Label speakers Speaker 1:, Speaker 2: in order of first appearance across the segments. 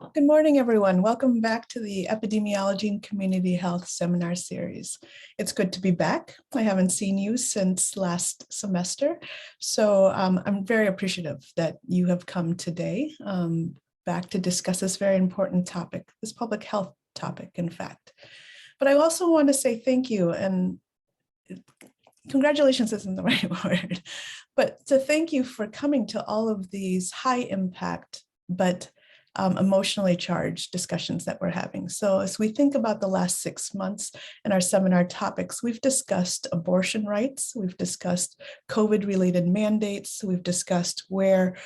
Speaker 1: Good morning, everyone. Welcome back to the Epidemiology and Community Health seminar series. It's good to be back. I haven't seen you since last semester, so I'm very appreciative that you have come today back to discuss this very important topic, this public health topic, in fact. But I also want to say thank you, and congratulations isn't the right word, but to thank you for coming to all of these high impact, but emotionally charged discussions that we're having. So as we think about the last 6 months and our seminar topics, we've discussed abortion rights, we've discussed COVID-related mandates, we've discussed where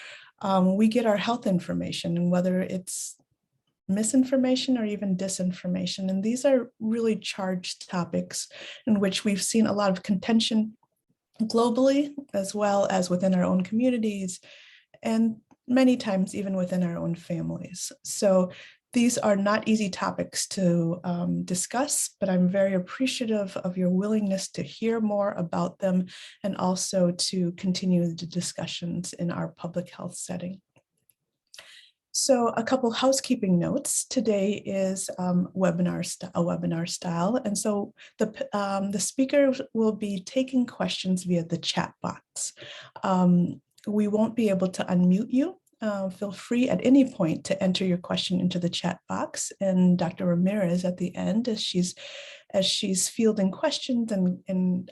Speaker 1: we get our health information and whether it's misinformation or even disinformation. And these are really charged topics in which we've seen a lot of contention globally, as well as within our own communities, and many times even within our own families. So these are not easy topics to discuss, but I'm very appreciative of your willingness to hear more about them and also to continue the discussions in our public health setting. So a couple housekeeping notes. Today is a webinar style. And so the speaker will be taking questions via the chat box. We won't be able to unmute you. Feel free at any point to enter your question into the chat box, and Dr. Ramirez at the end, as she's fielding questions and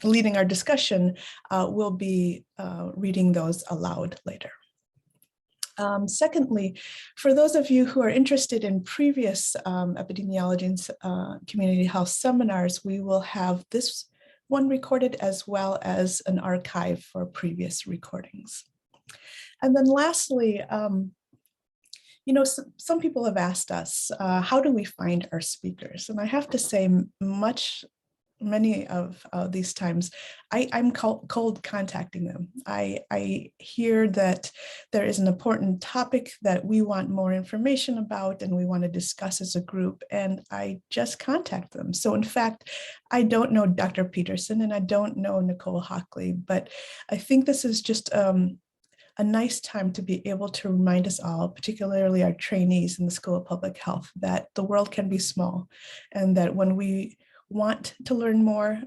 Speaker 1: leading our discussion, will be reading those aloud later. Secondly, for those of you who are interested in previous epidemiology and community health seminars, we will have this one recorded as well as an archive for previous recordings. And then lastly, some people have asked us, how do we find our speakers? And I have to say many of these times, I'm cold contacting them. I hear that there is an important topic that we want more information about and we want to discuss as a group, and I just contact them. So in fact, I don't know Dr. Peterson and I don't know Nicole Hockley, but I think this is just a nice time to be able to remind us all, particularly our trainees in the School of Public Health, that the world can be small and that when we want to learn more,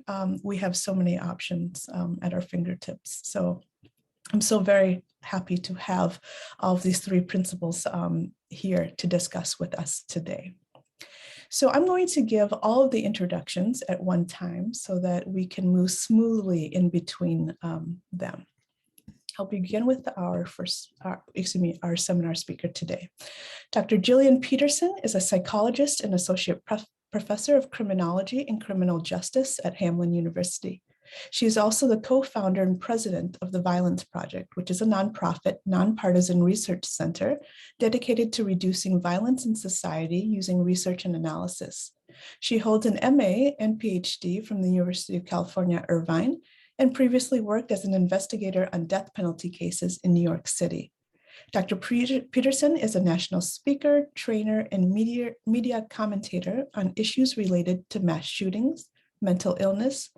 Speaker 1: we have so many options at our fingertips. So I'm so very happy to have all of these three principles here to discuss with us today. So I'm going to give all of the introductions at one time so that we can move smoothly in between them. I'll begin with our seminar speaker today. Dr. Jillian Peterson is a psychologist and associate professor of criminology and criminal justice at Hamline University. She is also the co-founder and president of the Violence Project, which is a nonprofit, nonpartisan research center dedicated to reducing violence in society using research and analysis. She holds an MA and PhD from the University of California, Irvine, and previously worked as an investigator on death penalty cases in New York City. Dr. Peterson is a national speaker, trainer, and media commentator on issues related to mass shootings, mental illness,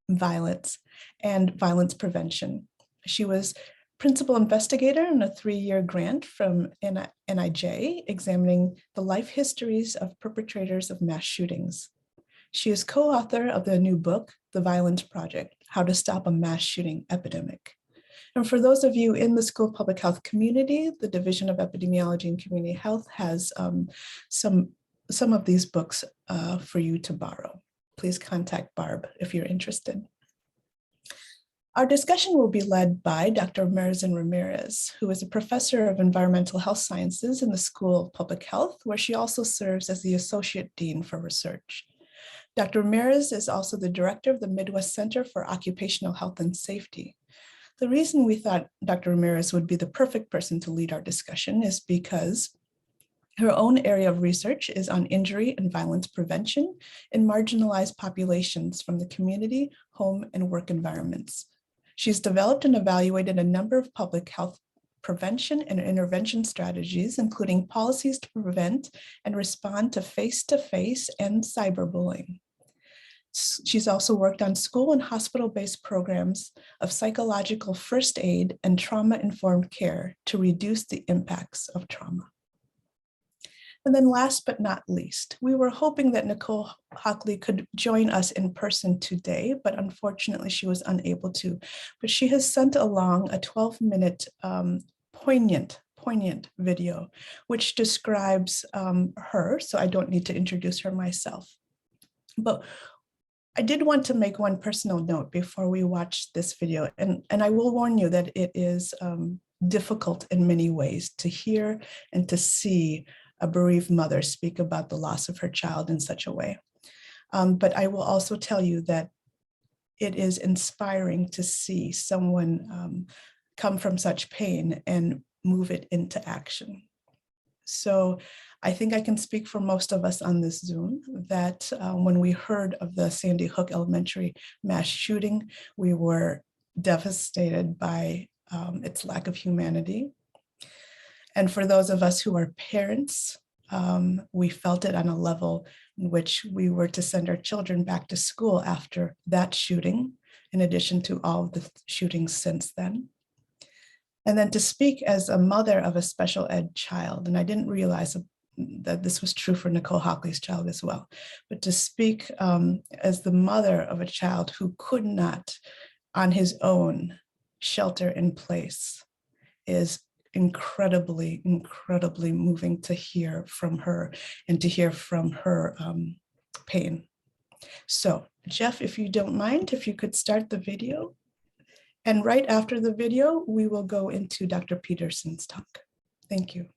Speaker 1: violence, and violence prevention. She was principal investigator in a 3-year grant from NIJ examining the life histories of perpetrators of mass shootings. She is co-author of the new book, The Violence Project: How to Stop a Mass Shooting Epidemic. And for those of you in the School of Public Health community, the Division of Epidemiology and Community Health has some of these books for you to borrow. Please contact Barb if you're interested. Our discussion will be led by Dr. Ramirez, who is a professor of environmental health sciences in the School of Public Health, where she also serves as the Associate Dean for Research. Dr. Ramirez is also the director of the Midwest Center for Occupational Health and Safety. The reason we thought Dr. Ramirez would be the perfect person to lead our discussion is because her own area of research is on injury and violence prevention in marginalized populations from the community, home, and work environments. She's developed and evaluated a number of public health prevention and intervention strategies, including policies to prevent and respond to face-to-face and cyberbullying. She's also worked on school and hospital-based programs of psychological first aid and trauma-informed care to reduce the impacts of trauma. And then last but not least, we were hoping that Nicole Hockley could join us in person today, but unfortunately she was unable to. But she has sent along a 12-minute poignant video, which describes her, so I don't need to introduce her myself. But I did want to make one personal note before we watch this video, and I will warn you that it is difficult in many ways to hear and to see a bereaved mother speak about the loss of her child in such a way. But I will also tell you that it is inspiring to see someone come from such pain and move it into action. So I think I can speak for most of us on this Zoom that when we heard of the Sandy Hook Elementary mass shooting, we were devastated by its lack of humanity. And for those of us who are parents, we felt it on a level in which we were to send our children back to school after that shooting, in addition to all of the shootings since then. And then to speak as a mother of a special ed child, and I didn't realize that this was true for Nicole Hockley's child as well, but to speak as the mother of a child who could not on his own shelter in place is incredibly moving to hear from her and to hear from her pain. So Jeff, if you don't mind, if you could start the video. And right after the video, we will go into Dr. Peterson's talk. Thank you.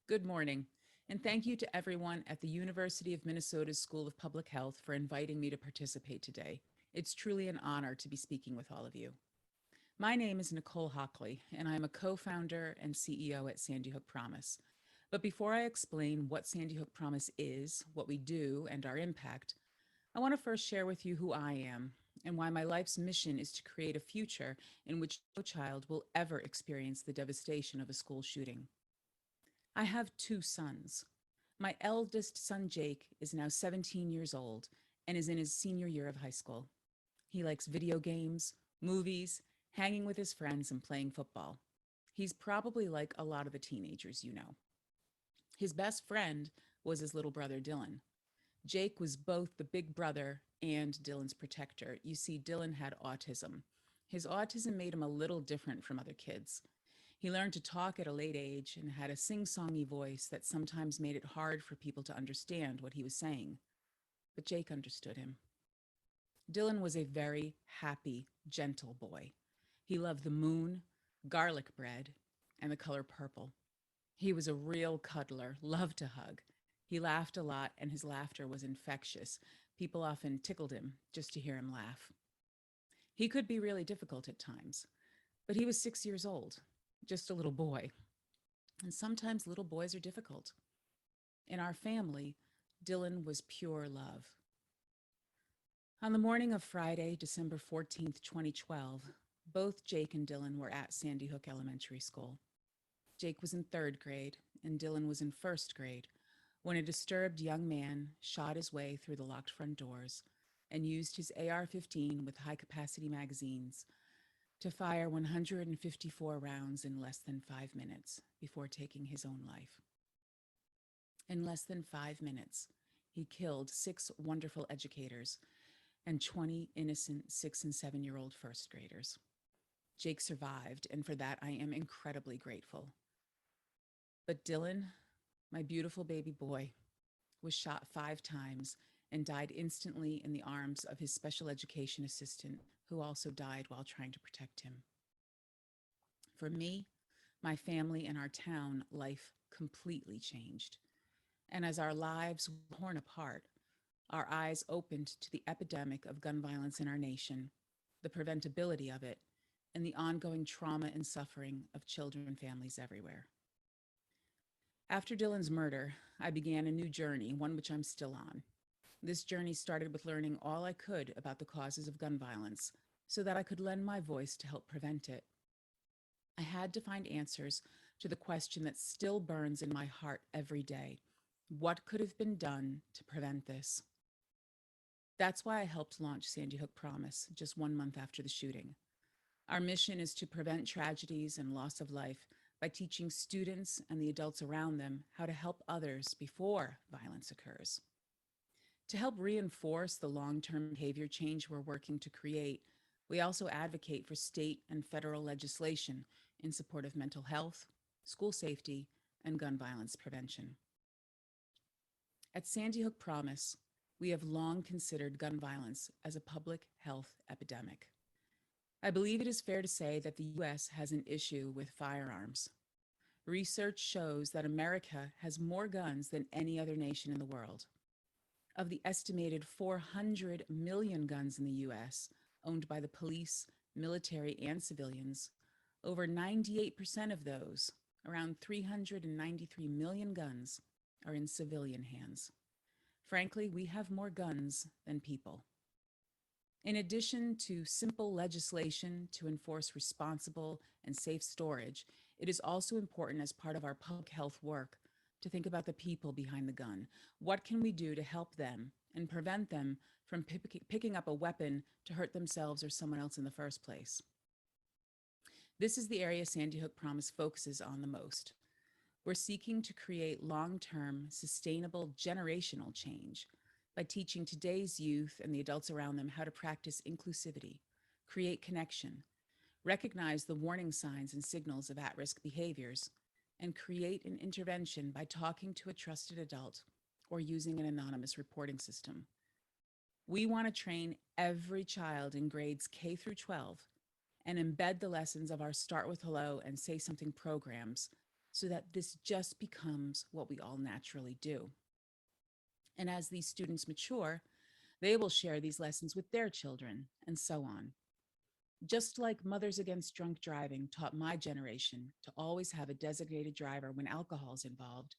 Speaker 2: Good morning, and thank you to everyone at the University of Minnesota's School of Public Health for inviting me to participate today. It's truly an honor to be speaking with all of you. My name is Nicole Hockley, and I'm a co-founder and CEO at Sandy Hook Promise. But before I explain what Sandy Hook Promise is, what we do, and our impact, I want to first share with you who I am and why my life's mission is to create a future in which no child will ever experience the devastation of a school shooting. I have two sons. My eldest son, Jake, is now 17 years old and is in his senior year of high school. He likes video games, movies, hanging with his friends, and playing football. He's probably like a lot of the teenagers you know. His best friend was his little brother, Dylan. Jake was both the big brother and Dylan's protector. You see, Dylan had autism. His autism made him a little different from other kids. He learned to talk at a late age and had a sing-songy voice that sometimes made it hard for people to understand what he was saying. But Jake understood him. Dylan was a very happy, gentle boy. He loved the moon, garlic bread, and the color purple. He was a real cuddler, loved to hug. He laughed a lot, and his laughter was infectious. People often tickled him just to hear him laugh. He could be really difficult at times, but he was 6 years old, just a little boy. And sometimes little boys are difficult. In our family, Dylan was pure love. On the morning of Friday, December 14th, 2012, both Jake and Dylan were at Sandy Hook Elementary School. Jake was in 3rd grade and Dylan was in 1st grade when a disturbed young man shot his way through the locked front doors and used his AR-15 with high-capacity magazines to fire 154 rounds in less than 5 minutes before taking his own life. In less than 5 minutes, he killed 6 wonderful educators and 20 innocent 6 and 7-year-old 1st graders. Jake survived, and for that I am incredibly grateful. But Dylan, my beautiful baby boy, was shot 5 times and died instantly in the arms of his special education assistant, who also died while trying to protect him. For me, my family, and our town, life completely changed. And as our lives were torn apart, our eyes opened to the epidemic of gun violence in our nation, the preventability of it, and the ongoing trauma and suffering of children and families everywhere. After Dylan's murder, I began a new journey, one which I'm still on. This journey started with learning all I could about the causes of gun violence so that I could lend my voice to help prevent it. I had to find answers to the question that still burns in my heart every day. What could have been done to prevent this? That's why I helped launch Sandy Hook Promise just 1 month after the shooting. Our mission is to prevent tragedies and loss of life by teaching students and the adults around them how to help others before violence occurs. To help reinforce the long-term behavior change we're working to create, we also advocate for state and federal legislation in support of mental health, school safety, and gun violence prevention. At Sandy Hook Promise, we have long considered gun violence as a public health epidemic. I believe it is fair to say that the US has an issue with firearms. Research shows that America has more guns than any other nation in the world. Of the estimated 400 million guns in the US owned by the police, military, and civilians, over 98% of those, around 393 million guns, are in civilian hands. Frankly, we have more guns than people. In addition to simple legislation to enforce responsible and safe storage, it is also important as part of our public health work to think about the people behind the gun. What can we do to help them and prevent them from picking up a weapon to hurt themselves or someone else in the first place? This is the area Sandy Hook Promise focuses on the most. We're seeking to create long-term, sustainable, generational change by teaching today's youth and the adults around them how to practice inclusivity, create connection, recognize the warning signs and signals of at-risk behaviors, and create an intervention by talking to a trusted adult or using an anonymous reporting system. We want to train every child in grades K through 12 and embed the lessons of our Start with Hello and Say Something programs so that this just becomes what we all naturally do. And as these students mature, they will share these lessons with their children, and so on. Just like Mothers Against Drunk Driving taught my generation to always have a designated driver when alcohol is involved,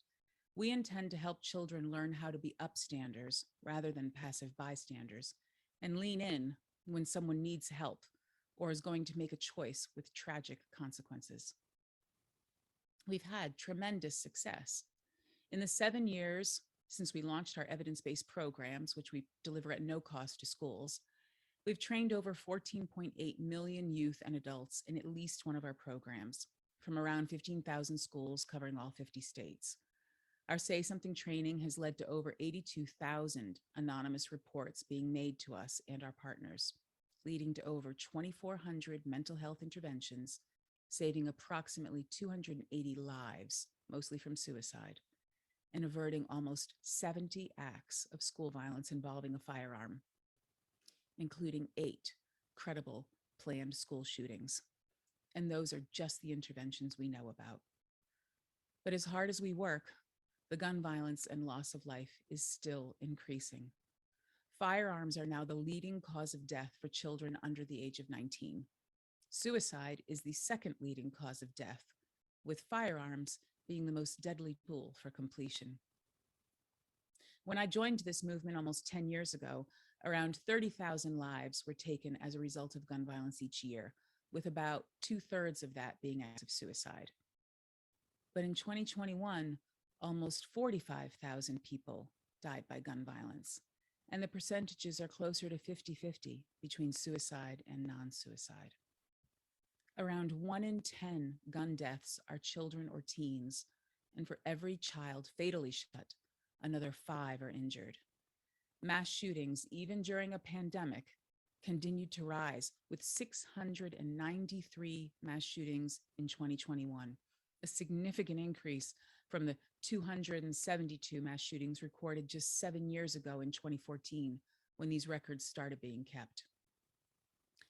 Speaker 2: we intend to help children learn how to be upstanders rather than passive bystanders, and lean in when someone needs help or is going to make a choice with tragic consequences. We've had tremendous success. In the 7 years since we launched our evidence-based programs, which we deliver at no cost to schools, we've trained over 14.8 million youth and adults in at least one of our programs from around 15,000 schools covering all 50 states. Our Say Something training has led to over 82,000 anonymous reports being made to us and our partners, leading to over 2,400 mental health interventions, saving approximately 280 lives, mostly from suicide, and averting almost 70 acts of school violence involving a firearm, including 8 credible planned school shootings. And those are just the interventions we know about. But as hard as we work, the gun violence and loss of life is still increasing. Firearms are now the leading cause of death for children under the age of 19. Suicide is the second leading cause of death, with firearms being the most deadly tool for completion. When I joined this movement almost 10 years ago, around 30,000 lives were taken as a result of gun violence each year, with about 2/3 of that being acts of suicide. But in 2021, almost 45,000 people died by gun violence, and the percentages are closer to 50-50 between suicide and non-suicide. Around 1 in 10 gun deaths are children or teens, and for every child fatally shot, another 5 are injured. Mass shootings, even during a pandemic, continued to rise with 693 mass shootings in 2021, a significant increase from the 272 mass shootings recorded just 7 years ago in 2014, when these records started being kept.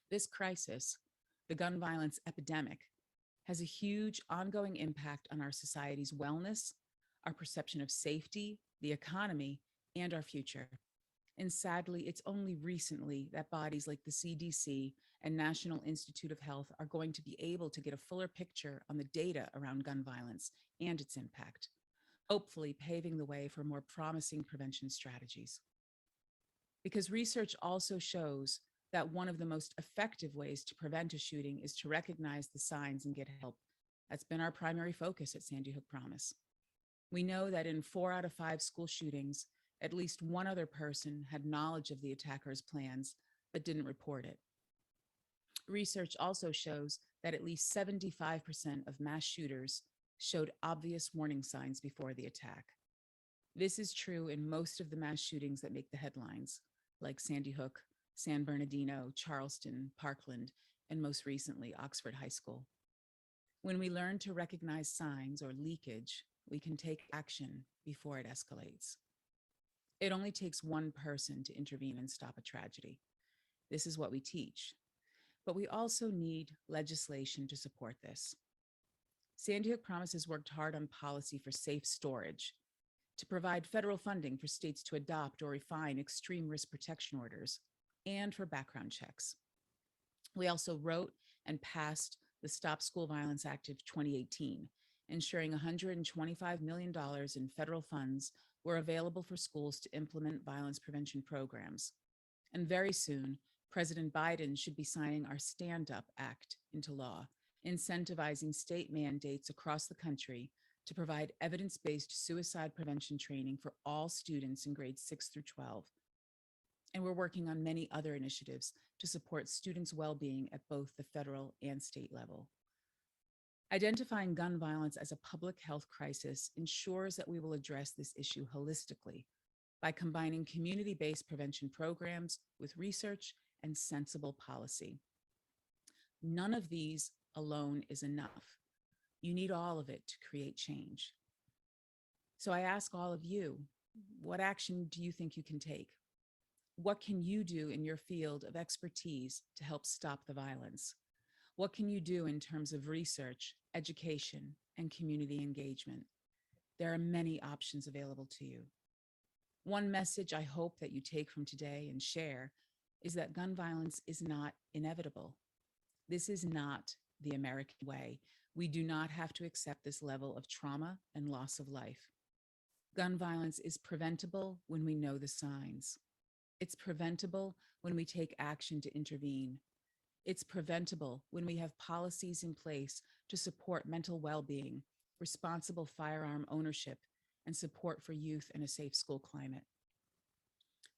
Speaker 2: This crisis, the gun violence epidemic, has a huge ongoing impact on our society's wellness, our perception of safety, the economy, and our future. And sadly, it's only recently that bodies like the CDC and National Institute of Health are going to be able to get a fuller picture on the data around gun violence and its impact, hopefully paving the way for more promising prevention strategies. Because research also shows that one of the most effective ways to prevent a shooting is to recognize the signs and get help. That's been our primary focus at Sandy Hook Promise. We know that in 4 out of 5 school shootings, at least one other person had knowledge of the attacker's plans but didn't report it. Research also shows that at least 75% of mass shooters showed obvious warning signs before the attack. This is true in most of the mass shootings that make the headlines, like Sandy Hook, San Bernardino, Charleston, Parkland, and most recently, Oxford High School. When we learn to recognize signs or leakage, we can take action before it escalates. It only takes one person to intervene and stop a tragedy. This is what we teach. But we also need legislation to support this. Sandy Hook Promises worked hard on policy for safe storage, to provide federal funding for states to adopt or refine extreme risk protection orders, and for background checks. We also wrote and passed the Stop School Violence Act of 2018, ensuring $125 million in federal funds were available for schools to implement violence prevention programs. And very soon, President Biden should be signing our Stand Up Act into law, incentivizing state mandates across the country to provide evidence-based suicide prevention training for all students in grades 6 through 12. And we're working on many other initiatives to support students' well-being at both the federal and state level. Identifying gun violence as a public health crisis ensures that we will address this issue holistically by combining community-based prevention programs with research and sensible policy. None of these alone is enough. You need all of it to create change. So I ask all of you, what action do you think you can take? What can you do in your field of expertise to help stop the violence? What can you do in terms of research, education, and community engagement? There are many options available to you. One message I hope that you take from today and share is that gun violence is not inevitable. This is not the American way. We do not have to accept this level of trauma and loss of life. Gun violence is preventable when we know the signs. It's preventable when we take action to intervene. It's preventable when we have policies in place to support mental well-being, responsible firearm ownership, and support for youth and a safe school climate.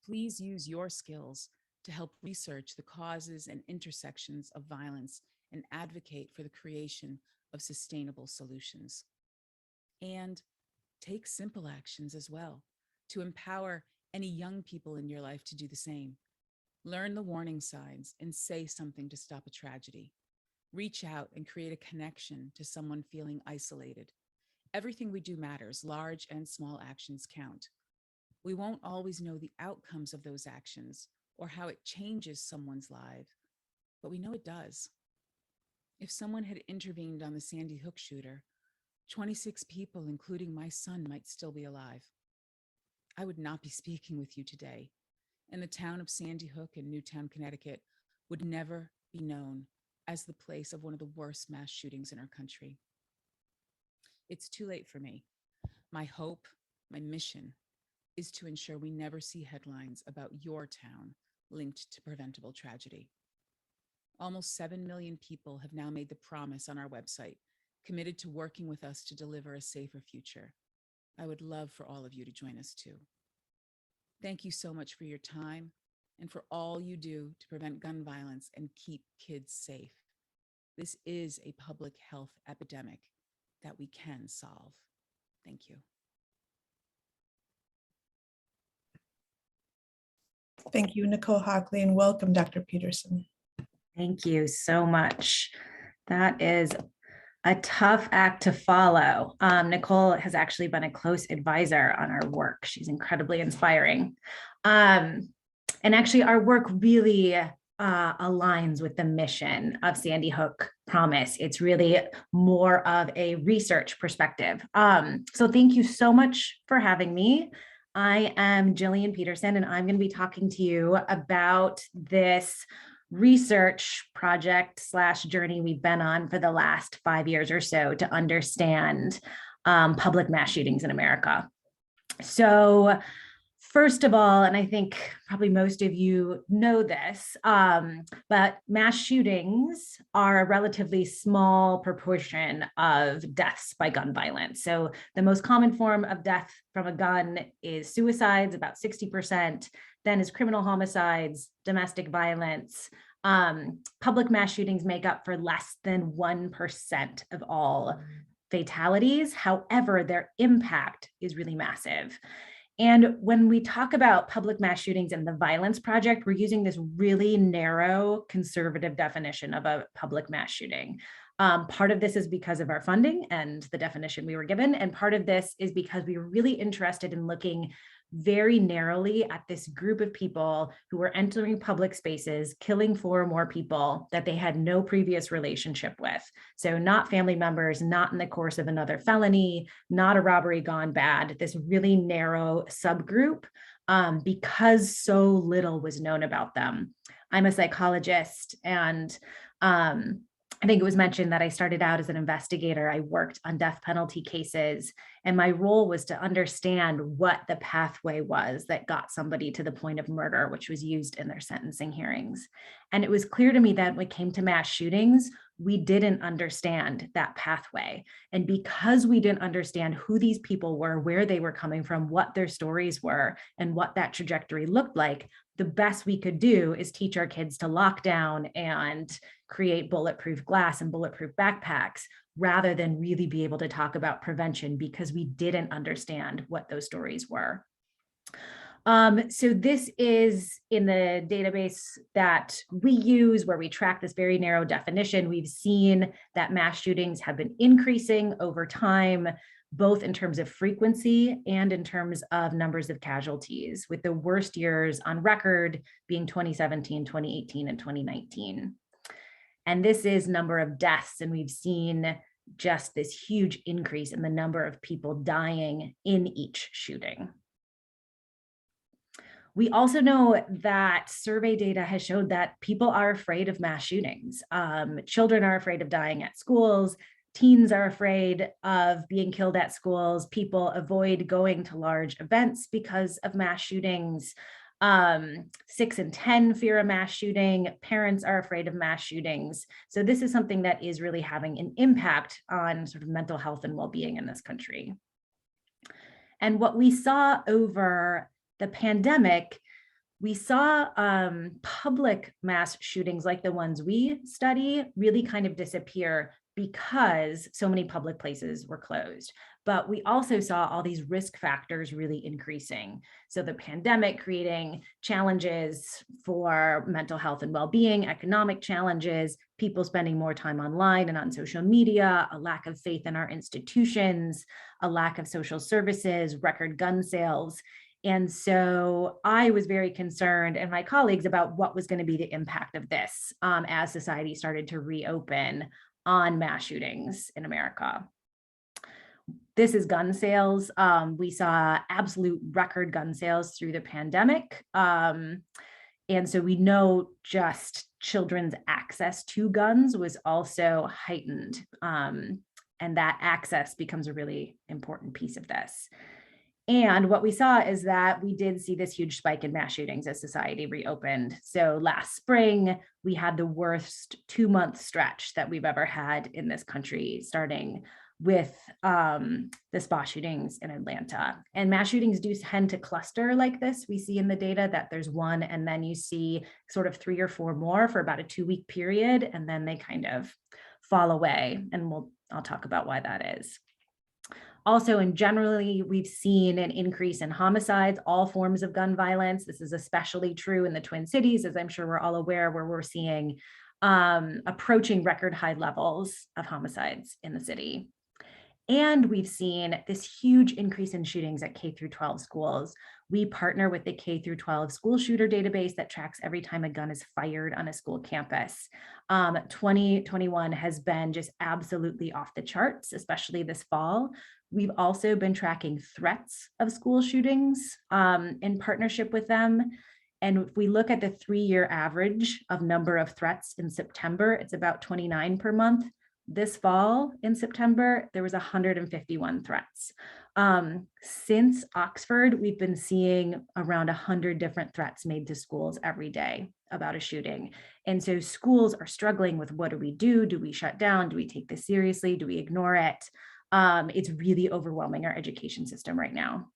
Speaker 2: Please use your skills to help research the causes and intersections of violence and advocate for the creation of sustainable solutions. And take simple actions as well to empower any young people in your life to do the same. Learn the warning signs and say something to stop a tragedy. Reach out and create a connection to someone feeling isolated. Everything we do matters. Large and small actions count. We won't always know the outcomes of those actions or how it changes someone's life, but we know it does. If someone had intervened on the Sandy Hook shooter, 26 people, including my son, might still be alive. I would not be speaking with you today, and the town of Sandy Hook in Newtown, Connecticut would never be known as the place of one of the worst mass shootings in our country. It's too late for me. My hope, my mission, is to ensure we never see headlines about your town linked to preventable tragedy. Almost 7 million people have now made the promise on our website, committed to working with us to deliver a safer future. I would love for all of you to join us too. Thank you so much for your time and for all you do to prevent gun violence and keep kids safe. This is a public health epidemic that we can solve. Thank you.
Speaker 1: Thank you, Nicole Hockley, and welcome, Dr. Peterson.
Speaker 3: Thank you so much. That is a tough act to follow. Nicole has actually been a close advisor on our work. She's incredibly inspiring. And actually our work really aligns with the mission of Sandy Hook Promise. It's really more of a research perspective. So thank you so much for having me. I am Jillian Peterson, and I'm going to be talking to you about this research project / journey we've been on for the last 5 years or so to understand public mass shootings in America. So First of all, and I think probably most of you know this, but mass shootings are a relatively small proportion of deaths by gun violence. So the most common form of death from a gun is suicides, about 60%, then is criminal homicides, domestic violence. Public mass shootings make up for less than 1% of all fatalities. However, their impact is really massive. And when we talk about public mass shootings and the Violence Project, we're using this really narrow conservative definition of a public mass shooting. Part of this is because of our funding and the definition we were given. And part of this is because we were really interested in looking very narrowly at this group of people who were entering public spaces, killing 4 or more people that they had no previous relationship with. So not family members, not in the course of another felony, not a robbery gone bad, this really narrow subgroup, because so little was known about them. I'm a psychologist, and I think it was mentioned that I started out as an investigator. I worked on death penalty cases, and my role was to understand what the pathway was that got somebody to the point of murder, which was used in their sentencing hearings. And it was clear to me that when it came to mass shootings, we didn't understand that pathway. And because we didn't understand who these people were, where they were coming from, what their stories were, and what that trajectory looked like, the best we could do is teach our kids to lock down and create bulletproof glass and bulletproof backpacks, rather than really be able to talk about prevention, because we didn't understand what those stories were. So this is in the database that we use, where we track this very narrow definition. We've seen that mass shootings have been increasing over time, both in terms of frequency and in terms of numbers of casualties, with the worst years on record being 2017, 2018, and 2019. And this is number of deaths, and we've seen just this huge increase in the number of people dying in each shooting. We also know that survey data has showed that people are afraid of mass shootings. Children are afraid of dying at schools. Teens are afraid of being killed at schools. People avoid going to large events because of mass shootings. 6 in 10 fear a mass shooting. Parents are afraid of mass shootings. So this is something that is really having an impact on sort of mental health and well-being in this country. And what we saw over the pandemic, we saw public mass shootings like the ones we study really kind of disappear because so many public places were closed. But we also saw all these risk factors really increasing. So the pandemic creating challenges for mental health and well-being, economic challenges, people spending more time online and on social media, a lack of faith in our institutions, a lack of social services, record gun sales. And so I was very concerned, and my colleagues, about what was going to be the impact of this as society started to reopen on mass shootings in America. This is gun sales. We saw absolute record gun sales through the pandemic. And so we know just children's access to guns was also heightened. And that access becomes a really important piece of this. And what we saw is that we did see this huge spike in mass shootings as society reopened. So last spring, we had the worst 2-month stretch that we've ever had in this country, starting with the spa shootings in Atlanta. And mass shootings do tend to cluster like this. We see in the data that there's one, and then you see sort of 3 or 4 more for about a 2-week period, and then they kind of fall away. And I'll talk about why that is. Also, in generally, we've seen an increase in homicides, all forms of gun violence. This is especially true in the Twin Cities, as I'm sure we're all aware, where we're seeing approaching record high levels of homicides in the city. And we've seen this huge increase in shootings at K-12 schools. We partner with the K-12 school shooter database that tracks every time a gun is fired on a school campus. 2021 has been just absolutely off the charts, especially this fall. We've also been tracking threats of school shootings in partnership with them. And if we look at the 3-year average of number of threats in September, it's about 29 per month. This fall in September, there was 151 threats. Since Oxford, we've been seeing around 100 different threats made to schools every day about a shooting. And so schools are struggling with, what do we do? Do we shut down? Do we take this seriously? Do we ignore it? It's really overwhelming our education system right now.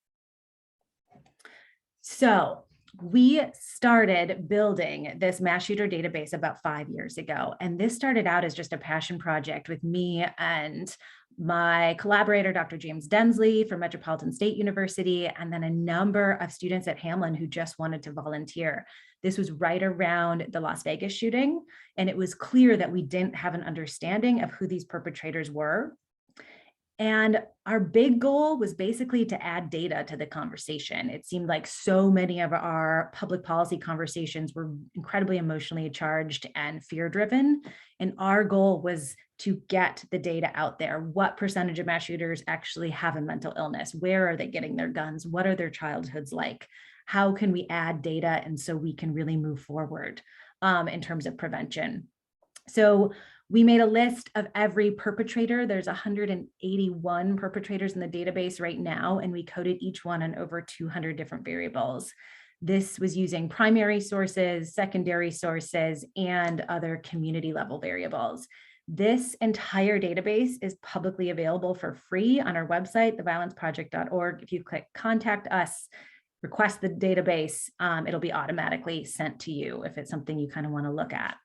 Speaker 3: So we started building this mass shooter database about 5 years ago. And this started out as just a passion project with me and my collaborator, Dr. James Densley from Metropolitan State University, and then a number of students at Hamline who just wanted to volunteer. This was right around the Las Vegas shooting, and it was clear that we didn't have an understanding of who these perpetrators were. And our big goal was basically to add data to the conversation. It seemed like so many of our public policy conversations were incredibly emotionally charged and fear-driven. And our goal was to get the data out there. What percentage of mass shooters actually have a mental illness? Where are they getting their guns? What are their childhoods like? How can we add data and so we can really move forward in terms of prevention? So we made a list of every perpetrator. There's 181 perpetrators in the database right now, and we coded each one on over 200 different variables. This was using primary sources, secondary sources, and other community level variables. This entire database is publicly available for free on our website, theviolenceproject.org. If you click contact us, request the database, it'll be automatically sent to you if it's something you kind of want to look at.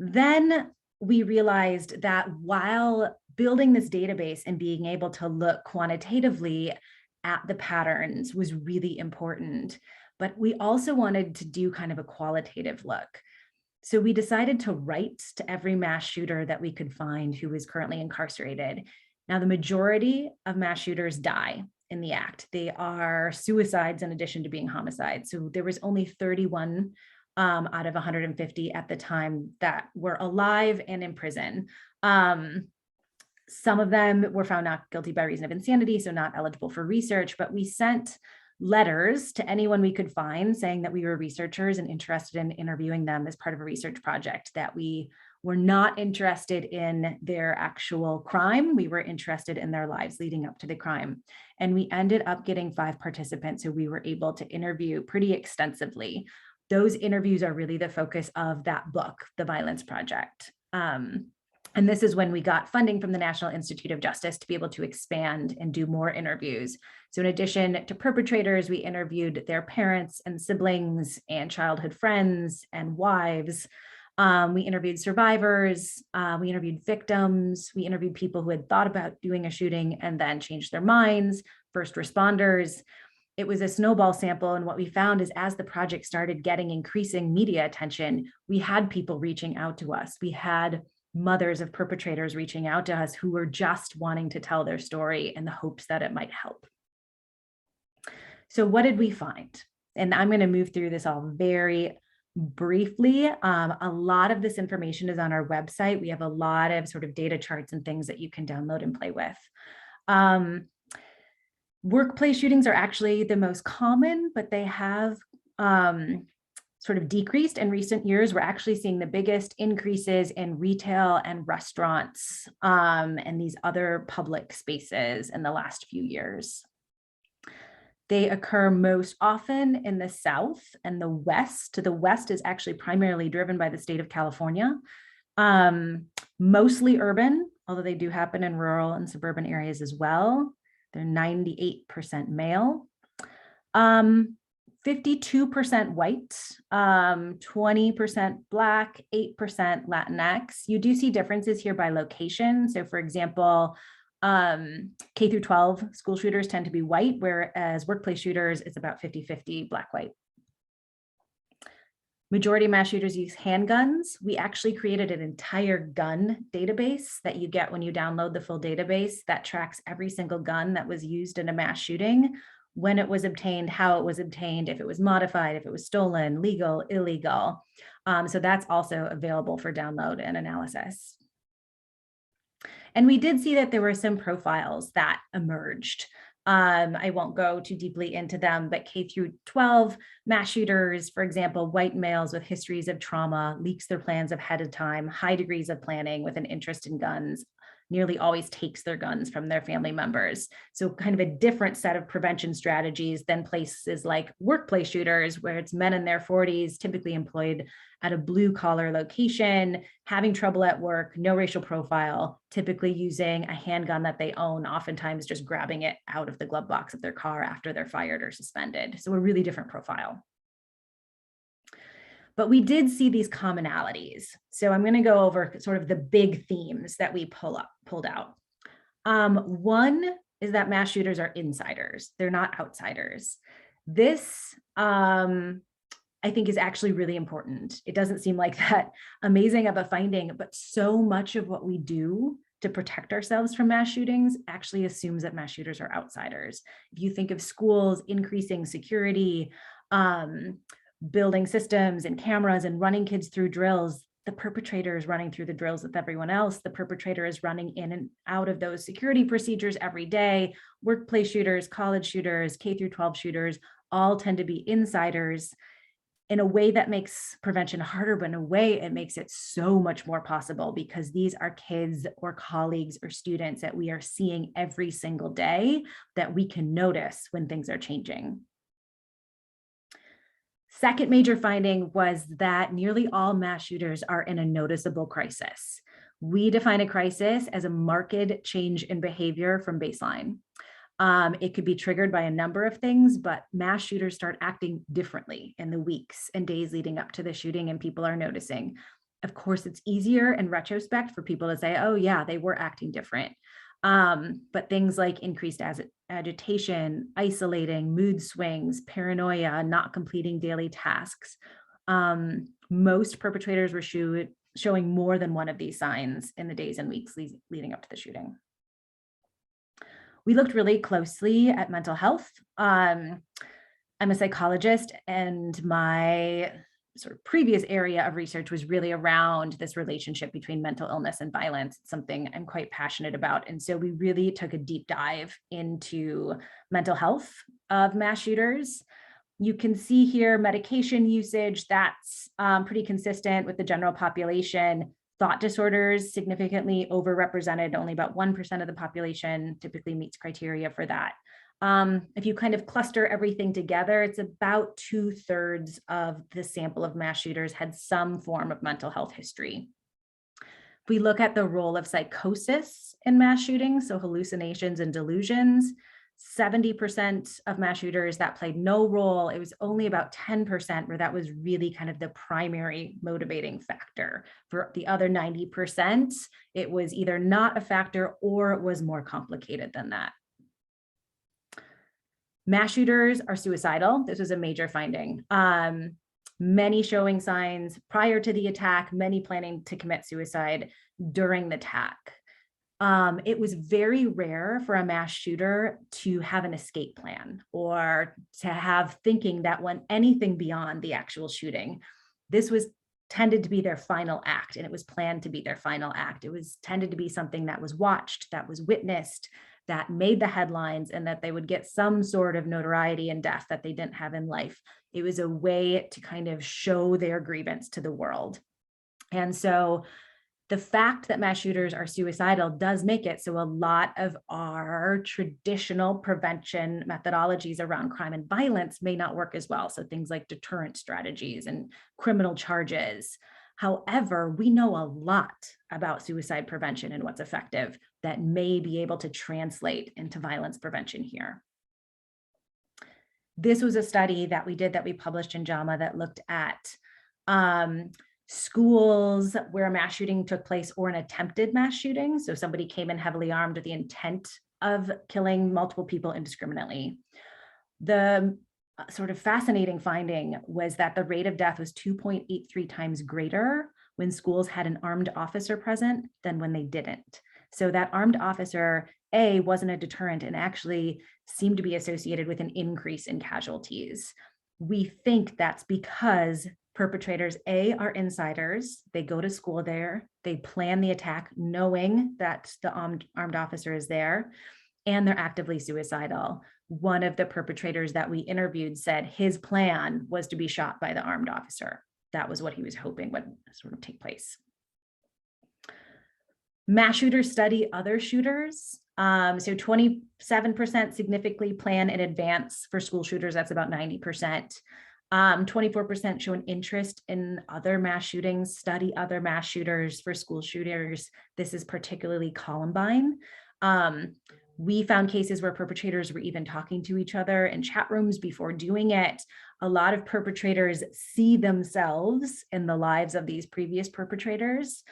Speaker 3: Then we realized that while building this database and being able to look quantitatively at the patterns was really important, but we also wanted to do kind of a qualitative look. So we decided to write to every mass shooter that we could find who is currently incarcerated. Now, the majority of mass shooters die in the act. They are suicides in addition to being homicides. So there was only 31 out of 150 at the time that were alive and in prison. Some of them were found not guilty by reason of insanity, so not eligible for research, but we sent letters to anyone we could find saying that we were researchers and interested in interviewing them as part of a research project, that we were not interested in their actual crime. We were interested in their lives leading up to the crime. And we ended up getting 5 participants who we were able to interview pretty extensively. Those interviews are really the focus of that book, The Violence Project. And this is when we got funding from the National Institute of Justice to be able to expand and do more interviews. So in addition to perpetrators, we interviewed their parents and siblings and childhood friends and wives. We interviewed survivors, we interviewed victims, we interviewed people who had thought about doing a shooting and then changed their minds, first responders. It was a snowball sample. And what we found is as the project started getting increasing media attention, we had people reaching out to us. We had mothers of perpetrators reaching out to us who were just wanting to tell their story in the hopes that it might help. So what did we find? And I'm going to move through this all very briefly. A lot of this information is on our website. We have a lot of sort of data charts and things that you can download and play with. Workplace shootings are actually the most common, but they have sort of decreased in recent years. We're actually seeing the biggest increases in retail and restaurants and these other public spaces in the last few years. They occur most often in the South and the West. The West is actually primarily driven by the state of California, mostly urban, although they do happen in rural and suburban areas as well. They're 98% male, 52% white, 20% Black, 8% Latinx. You do see differences here by location. So for example, K through 12 school shooters tend to be white, whereas workplace shooters, it's about 50-50 Black-white. Majority of mass shooters use handguns. We actually created an entire gun database that you get when you download the full database that tracks every single gun that was used in a mass shooting, when it was obtained, how it was obtained, if it was modified, if it was stolen, legal, illegal. So that's also available for download and analysis. And we did see that there were some profiles that emerged. I won't go too deeply into them, but K through 12 mass shooters, for example, white males with histories of trauma, leaks their plans ahead of time, high degrees of planning with an interest in guns, nearly always takes their guns from their family members. So kind of a different set of prevention strategies than places like workplace shooters, where it's men in their 40s, typically employed at a blue collar location, having trouble at work, no racial profile, typically using a handgun that they own, oftentimes just grabbing it out of the glove box of their car after they're fired or suspended. So a really different profile. But we did see these commonalities. So I'm going to go over sort of the big themes that we pulled out. One is that mass shooters are insiders. They're not outsiders. This, I think, is actually really important. It doesn't seem like that amazing of a finding, but so much of what we do to protect ourselves from mass shootings actually assumes that mass shooters are outsiders. If you think of schools increasing security, building systems and cameras and running kids through drills, the perpetrator is running through the drills with everyone else. The perpetrator is running in and out of those security procedures every day. Workplace shooters, college shooters, K through 12 shooters all tend to be insiders in a way that makes prevention harder, but in a way it makes it so much more possible, because these are kids or colleagues or students that we are seeing every single day that we can notice when things are changing. Second major finding was that nearly all mass shooters are in a noticeable crisis. We define a crisis as a marked change in behavior from baseline. It could be triggered by a number of things, but mass shooters start acting differently in the weeks and days leading up to the shooting, and people are noticing. Of course, it's easier in retrospect for people to say, oh yeah, they were acting different. But things like increased agitation, isolating, mood swings, paranoia, not completing daily tasks. Most perpetrators were showing more than one of these signs in the days and weeks leading up to the shooting. We looked really closely at mental health. I'm a psychologist, and my sort of previous area of research was really around this relationship between mental illness and violence. It's something I'm quite passionate about. And so we really took a deep dive into mental health of mass shooters. You can see here medication usage, that's pretty consistent with the general population. Thought disorders significantly overrepresented, only about 1% of the population typically meets criteria for that. If you kind of cluster everything together, it's about 2/3 of the sample of mass shooters had some form of mental health history. If we look at the role of psychosis in mass shootings, so hallucinations and delusions, 70% of mass shooters that played no role. It was only about 10% where that was really kind of the primary motivating factor. For the other 90%, it was either not a factor or it was more complicated than that. Mass shooters are suicidal. This was a major finding. Many showing signs prior to the attack, many planning to commit suicide during the attack. It was very rare for a mass shooter to have an escape plan or to have thinking that went anything beyond the actual shooting. This was tended to be their final act, and it was planned to be their final act. It was tended to be something that was watched, that was witnessed, that made the headlines, and that they would get some sort of notoriety and death that they didn't have in life. It was a way to kind of show their grievance to the world. And so the fact that mass shooters are suicidal does make it so a lot of our traditional prevention methodologies around crime and violence may not work as well. So things like deterrent strategies and criminal charges. However, we know a lot about suicide prevention and what's effective that may be able to translate into violence prevention here. This was a study that we did that we published in JAMA that looked at schools where a mass shooting took place or an attempted mass shooting. So somebody came in heavily armed with the intent of killing multiple people indiscriminately. The sort of fascinating finding was that the rate of death was 2.83 times greater when schools had an armed officer present than when they didn't. So that armed officer, A, wasn't a deterrent and actually seemed to be associated with an increase in casualties. We think that's because perpetrators, A, are insiders. They go to school there. They plan the attack knowing that the armed officer is there, and they're actively suicidal. One of the perpetrators that we interviewed said his plan was to be shot by the armed officer. That was what he was hoping would sort of take place. Mass shooters study other shooters. So 27% significantly plan in advance for school shooters. That's about 90%. 24% show an interest in other mass shootings, study other mass shooters. For school shooters, this is particularly Columbine. We found cases where perpetrators were even talking to each other in chat rooms before doing it. A lot of perpetrators see themselves in the lives of these previous perpetrators,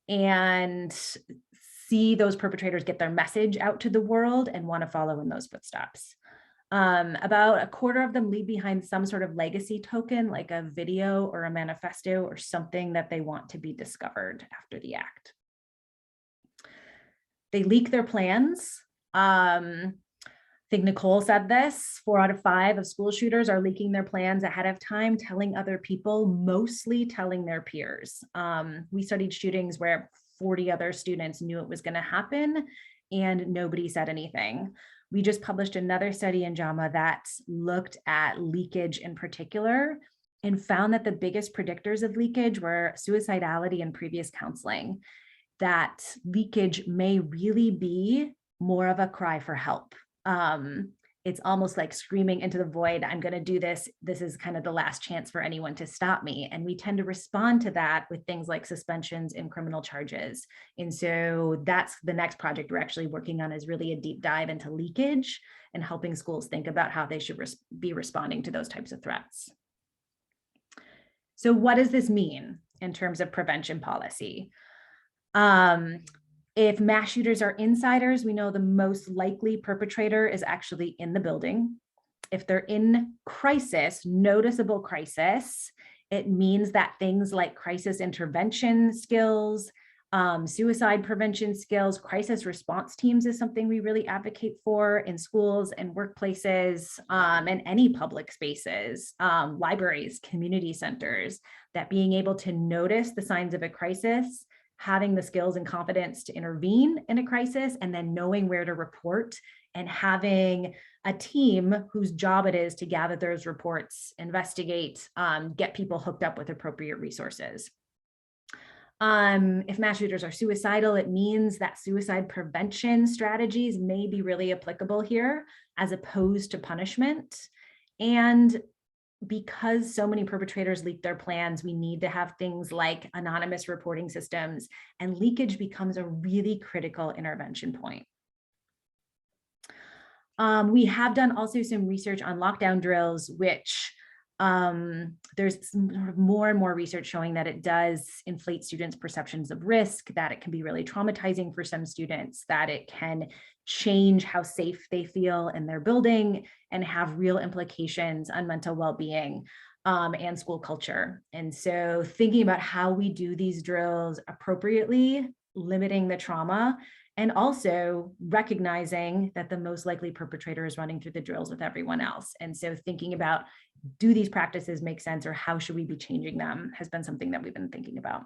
Speaker 3: and see those perpetrators get their message out to the world and want to follow in those footsteps. About a quarter of them leave behind some sort of legacy token, like a video or a manifesto or something that they want to be discovered after the act. They leak their plans. I think Nicole said this, 4 out of 5 of school shooters are leaking their plans ahead of time, telling other people, mostly telling their peers. We studied shootings where 40 other students knew it was going to happen and nobody said anything. We just published another study in JAMA that looked at leakage in particular and found that the biggest predictors of leakage were suicidality and previous counseling. That leakage may really be more of a cry for help. It's almost like screaming into the void, I'm going to do this. This is kind of the last chance for anyone to stop me. And we tend to respond to that with things like suspensions and criminal charges. And so that's the next project we're actually working on, is really a deep dive into leakage and helping schools think about how they should be responding to those types of threats. So what does this mean in terms of prevention policy? If mass shooters are insiders, we know the most likely perpetrator is actually in the building. If they're in crisis, noticeable crisis, it means that things like crisis intervention skills, suicide prevention skills, crisis response teams is something we really advocate for in schools and workplaces, and any public spaces, libraries, community centers, that being able to notice the signs of a crisis, having the skills and confidence to intervene in a crisis, and then knowing where to report, and having a team whose job it is to gather those reports, investigate, get people hooked up with appropriate resources. If mass shooters are suicidal, it means that suicide prevention strategies may be really applicable here as opposed to punishment. And because so many perpetrators leak their plans, we need to have things like anonymous reporting systems, and leakage becomes a really critical intervention point. We have done also some research on lockdown drills, which there's more and more research showing that it does inflate students' perceptions of risk, that it can be really traumatizing for some students, that it can change how safe they feel in their building and have real implications on mental well-being and school culture. And so thinking about how we do these drills appropriately, limiting the trauma, and also recognizing that the most likely perpetrator is running through the drills with everyone else. And so thinking about, do these practices make sense, or how should we be changing them, has been something that we've been thinking about.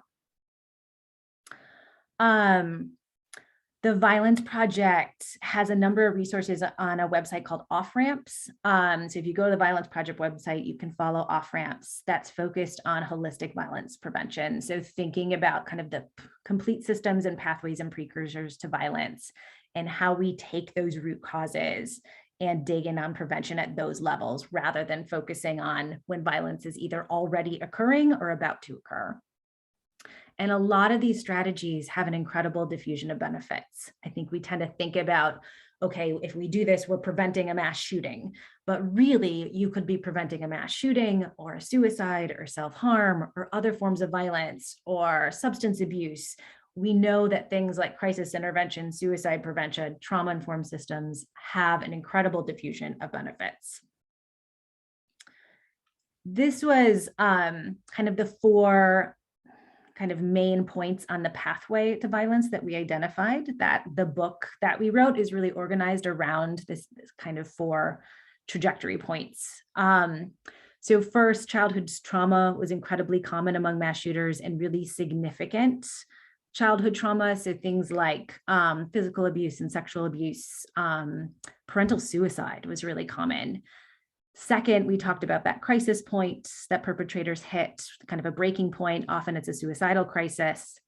Speaker 3: The Violence Project has a number of resources on a website called Offramps. So if you go to the Violence Project website, you can follow Offramps that's focused on holistic violence prevention. So thinking about kind of the complete systems and pathways and precursors to violence, and how we take those root causes and dig in on prevention at those levels, rather than focusing on when violence is either already occurring or about to occur. And a lot of these strategies have an incredible diffusion of benefits. I think we tend to think about, okay, if we do this, we're preventing a mass shooting, but really you could be preventing a mass shooting or a suicide or self-harm or other forms of violence or substance abuse. We know that things like crisis intervention, suicide prevention, trauma-informed systems have an incredible diffusion of benefits. This was kind of the 4 kind of main points on the pathway to violence that we identified, that the book that we wrote is really organized around this kind of 4 trajectory points. So first, childhood trauma was incredibly common among mass shooters and really significant childhood trauma. So things like physical abuse and sexual abuse, parental suicide was really common. Second, we talked about that crisis point that perpetrators hit, kind of a breaking point. Often it's a suicidal crisis.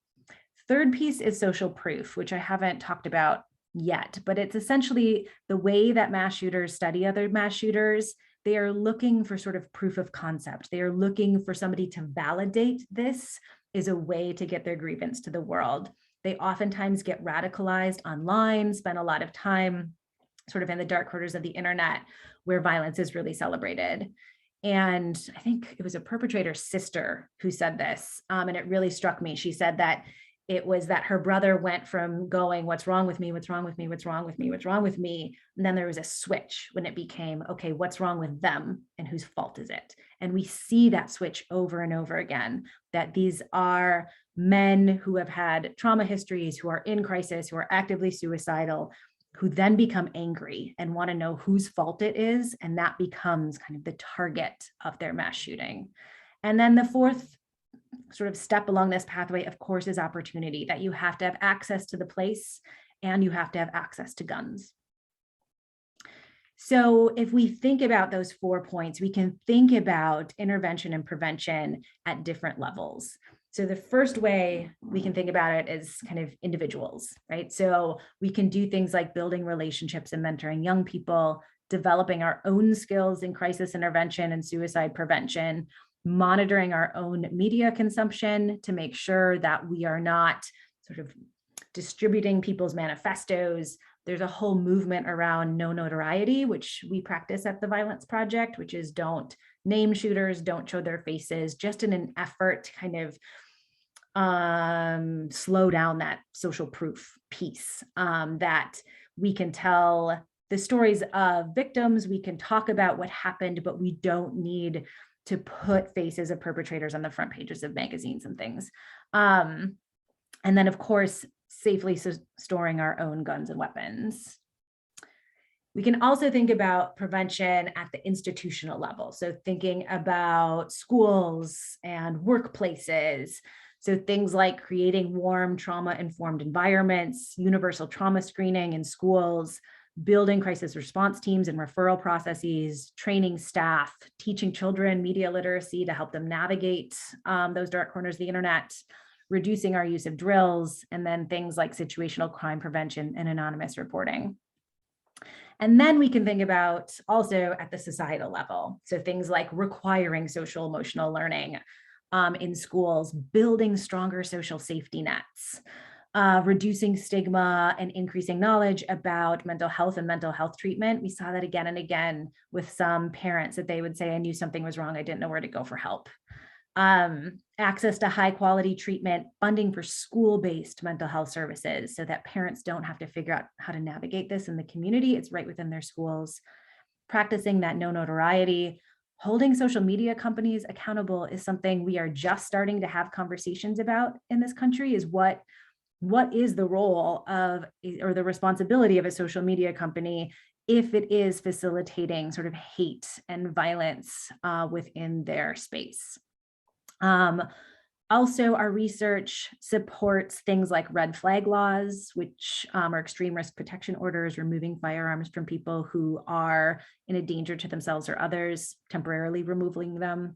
Speaker 3: third piece is social proof, which I haven't talked about yet, but it's essentially the way that mass shooters study other mass shooters. They are looking for sort of proof of concept. They are looking for somebody to validate this is a way to get their grievance to the world. They oftentimes get radicalized online, spend a lot of time sort of in the dark corners of the internet where violence is really celebrated. And I think it was a perpetrator's sister who said this, and it really struck me. She said that it was that her brother went from going, what's wrong with me? What's wrong with me? What's wrong with me? What's wrong with me? And then there was a switch when it became, okay, what's wrong with them and whose fault is it? And we see that switch over and over again, that these are men who have had trauma histories, who are in crisis, who are actively suicidal, who then become angry and want to know whose fault it is. And that becomes kind of the target of their mass shooting. And then the fourth sort of step along this pathway, of course, is opportunity, that you have to have access to the place and you have to have access to guns. So if we think about those 4 points, we can think about intervention and prevention at different levels. So the first way we can think about it is kind of individuals, right? So we can do things like building relationships and mentoring young people, developing our own skills in crisis intervention and suicide prevention, monitoring our own media consumption to make sure that we are not sort of distributing people's manifestos. There's a whole movement around no notoriety, which we practice at the Violence Project, which is don't name shooters, don't show their faces, just in an effort to kind of slow down that social proof piece, that we can tell the stories of victims, we can talk about what happened, but we don't need to put faces of perpetrators on the front pages of magazines and things. And then, of course, safely storing our own guns and weapons. We can also think about prevention at the institutional level. So thinking about schools and workplaces. So things like creating warm, trauma-informed environments, universal trauma screening in schools, building crisis response teams and referral processes, training staff, teaching children media literacy to help them navigate those dark corners of the internet, reducing our use of drills, and then things like situational crime prevention and anonymous reporting. And then we can think about also at the societal level. So things like requiring social emotional learning in schools, building stronger social safety nets, reducing stigma and increasing knowledge about mental health and mental health treatment. We saw that again and again with some parents that they would say, I knew something was wrong, I didn't know where to go for help. Access to high quality treatment, funding for school-based mental health services so that parents don't have to figure out how to navigate this in the community. It's right within their schools. Practicing that no notoriety. Holding social media companies accountable is something we are just starting to have conversations about in this country, is what is the role of, or the responsibility of a social media company if it is facilitating sort of hate and violence within their space. Also, our research supports things like red flag laws, which are extreme risk protection orders, removing firearms from people who are in a danger to themselves or others, temporarily removing them.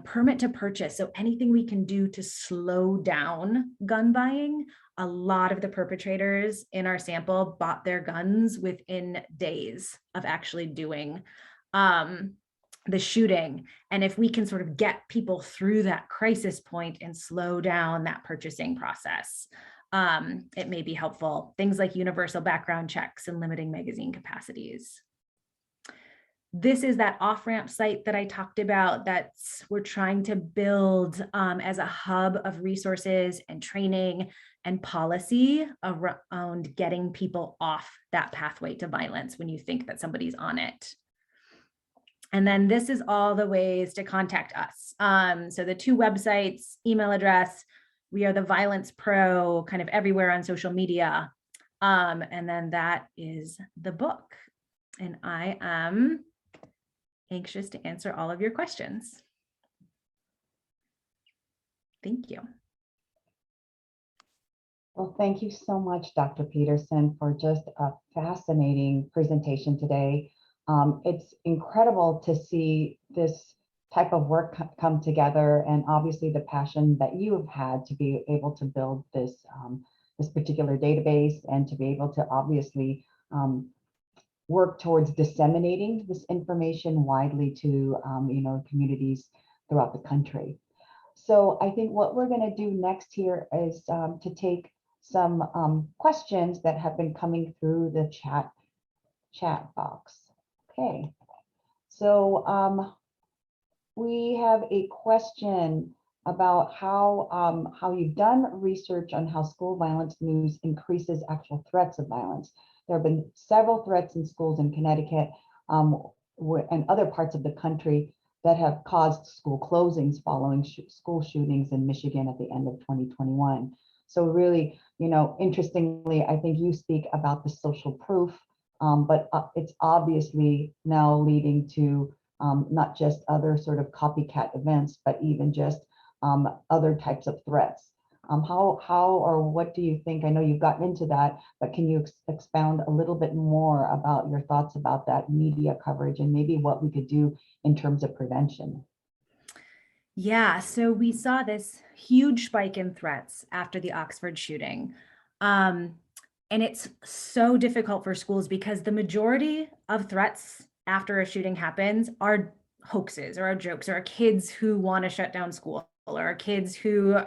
Speaker 3: Permit to purchase, so anything we can do to slow down gun buying. A lot of the perpetrators in our sample bought their guns within days of actually doing the shooting. And if we can sort of get people through that crisis point and slow down that purchasing process, it may be helpful. Things like universal background checks and limiting magazine capacities. This is that Offramp site that I talked about that's we're trying to build as a hub of resources and training and policy around getting people off that pathway to violence when you think that somebody's on it. And then this is all the ways to contact us. So the 2 websites, email address, we are the Violence Pro kind of everywhere on social media. And then that is the book. And I am anxious to answer all of your questions. Thank you.
Speaker 4: Well, thank you so much, Dr. Peterson, for just a fascinating presentation today. It's incredible to see this type of work come together, and obviously the passion that you have had to be able to build this this particular database and to be able to obviously work towards disseminating this information widely to communities throughout the country. So I think what we're going to do next here is to take some questions that have been coming through the chat box. Okay, so we have a question about how you've done research on how school violence news increases actual threats of violence. There have been several threats in schools in Connecticut and other parts of the country that have caused school closings following school shootings in Michigan at the end of 2021. So really, interestingly, I think you speak about the social proof, but it's obviously now leading to not just other sort of copycat events, but even just other types of threats. How or what do you think? I know you've gotten into that, but can you expound a little bit more about your thoughts about that media coverage and maybe what we could do in terms of prevention?
Speaker 3: Yeah, so we saw this huge spike in threats after the Oxford shooting. And it's so difficult for schools because the majority of threats after a shooting happens are hoaxes or are jokes or are kids who want to shut down school or are kids who,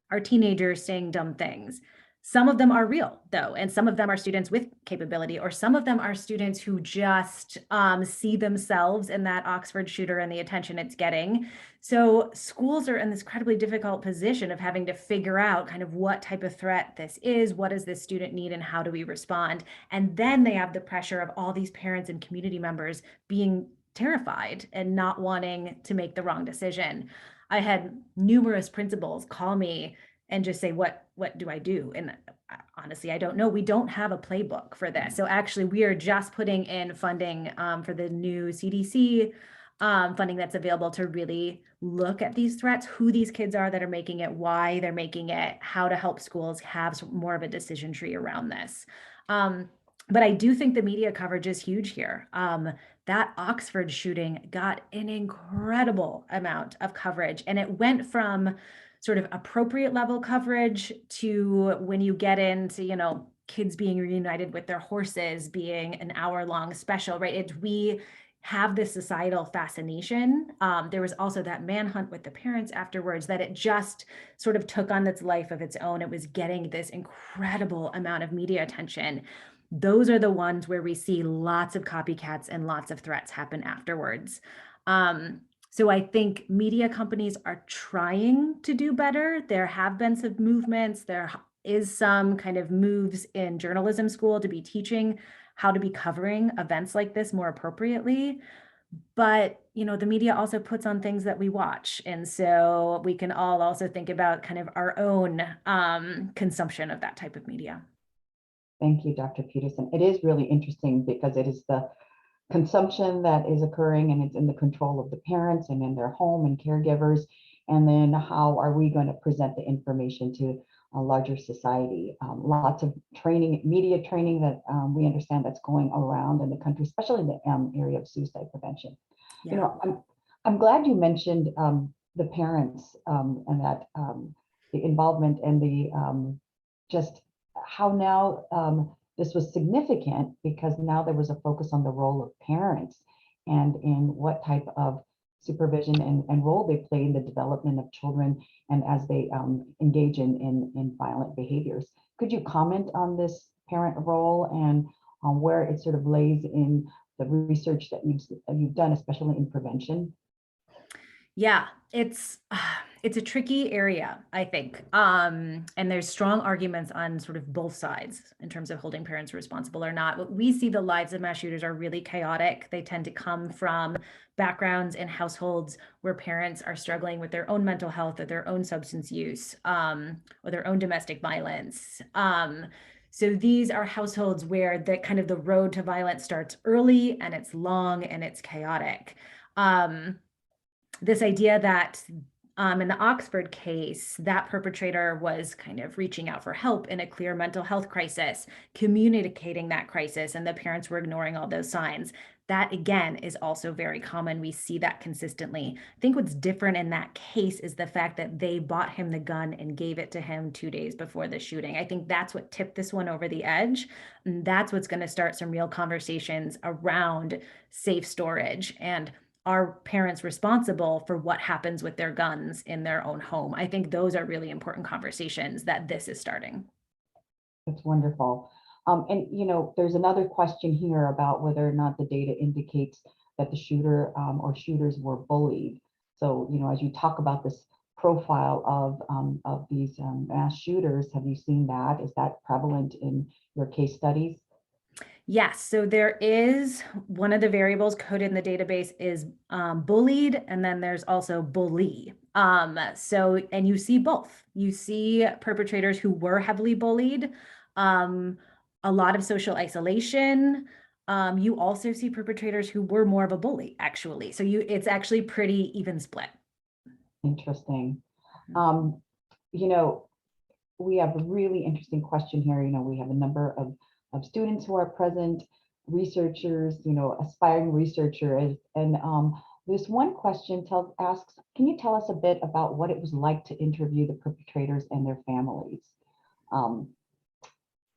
Speaker 3: are teenagers saying dumb things. Some of them are real, though, and some of them are students with capability, or some of them are students who just see themselves in that Oxford shooter and the attention it's getting. So schools are in this incredibly difficult position of having to figure out kind of what type of threat this is, what does this student need, and how do we respond? And then they have the pressure of all these parents and community members being terrified and not wanting to make the wrong decision. I had numerous principals call me and just say, what do I do? And honestly, I don't know. We don't have a playbook for this. So actually, we are just putting in funding for the new CDC funding that's available to really look at these threats, who these kids are that are making it, why they're making it, how to help schools have more of a decision tree around this. But I do think the media coverage is huge here. That Oxford shooting got an incredible amount of coverage, and it went from sort of appropriate level coverage to when you get into, kids being reunited with their horses being an hour-long special, right? We have this societal fascination. There was also that manhunt with the parents afterwards that it just sort of took on its life of its own. It was getting this incredible amount of media attention. Those are the ones where we see lots of copycats and lots of threats happen afterwards. So I think media companies are trying to do better. There have been some movements. There is some kind of moves in journalism school to be teaching how to be covering events like this more appropriately. But, the media also puts on things that we watch. And so we can all also think about kind of our own consumption of that type of media.
Speaker 4: Thank you, Dr. Peterson. It is really interesting because it is the consumption that is occurring and it's in the control of the parents and in their home and caregivers. And then how are we going to present the information to a larger society? Lots of training, media training that we understand that's going around in the country, especially in the area of suicide prevention.
Speaker 3: Yeah.
Speaker 4: I'm glad you mentioned the parents and that the involvement and the just how now this was significant because now there was a focus on the role of parents and in what type of supervision and role they play in the development of children and as they engage in violent behaviors. Could you comment on this parent role and on where it sort of lays in the research that you've done, especially in prevention?
Speaker 3: Yeah, it's a tricky area, I think. And there's strong arguments on sort of both sides in terms of holding parents responsible or not. But we see the lives of mass shooters are really chaotic. They tend to come from backgrounds and households where parents are struggling with their own mental health or their own substance use or their own domestic violence. So these are households where the kind of the road to violence starts early and it's long and it's chaotic. This idea that In the Oxford case, that perpetrator was kind of reaching out for help in a clear mental health crisis, communicating that crisis, and the parents were ignoring all those signs. That, again, is also very common. We see that consistently. I think what's different in that case is the fact that they bought him the gun and gave it to him 2 days before the shooting. I think that's what tipped this one over the edge. And that's what's going to start some real conversations around safe storage and are parents responsible for what happens with their guns in their own home. I think those are really important conversations that this is starting.
Speaker 4: That's wonderful. And there's another question here about whether or not the data indicates that the shooter or shooters were bullied. So, as you talk about this profile of these mass shooters, have you seen that? Is that prevalent in your case studies?
Speaker 3: Yes, so there is one of the variables coded in the database is bullied, and then there's also bully. And you see both. You see perpetrators who were heavily bullied, a lot of social isolation. You also see perpetrators who were more of a bully, actually. So it's actually pretty even split.
Speaker 4: Interesting. We have a really interesting question here. We have a number of students who are present, researchers, aspiring researchers. And this one question asks, can you tell us a bit about what it was like to interview the perpetrators and their families?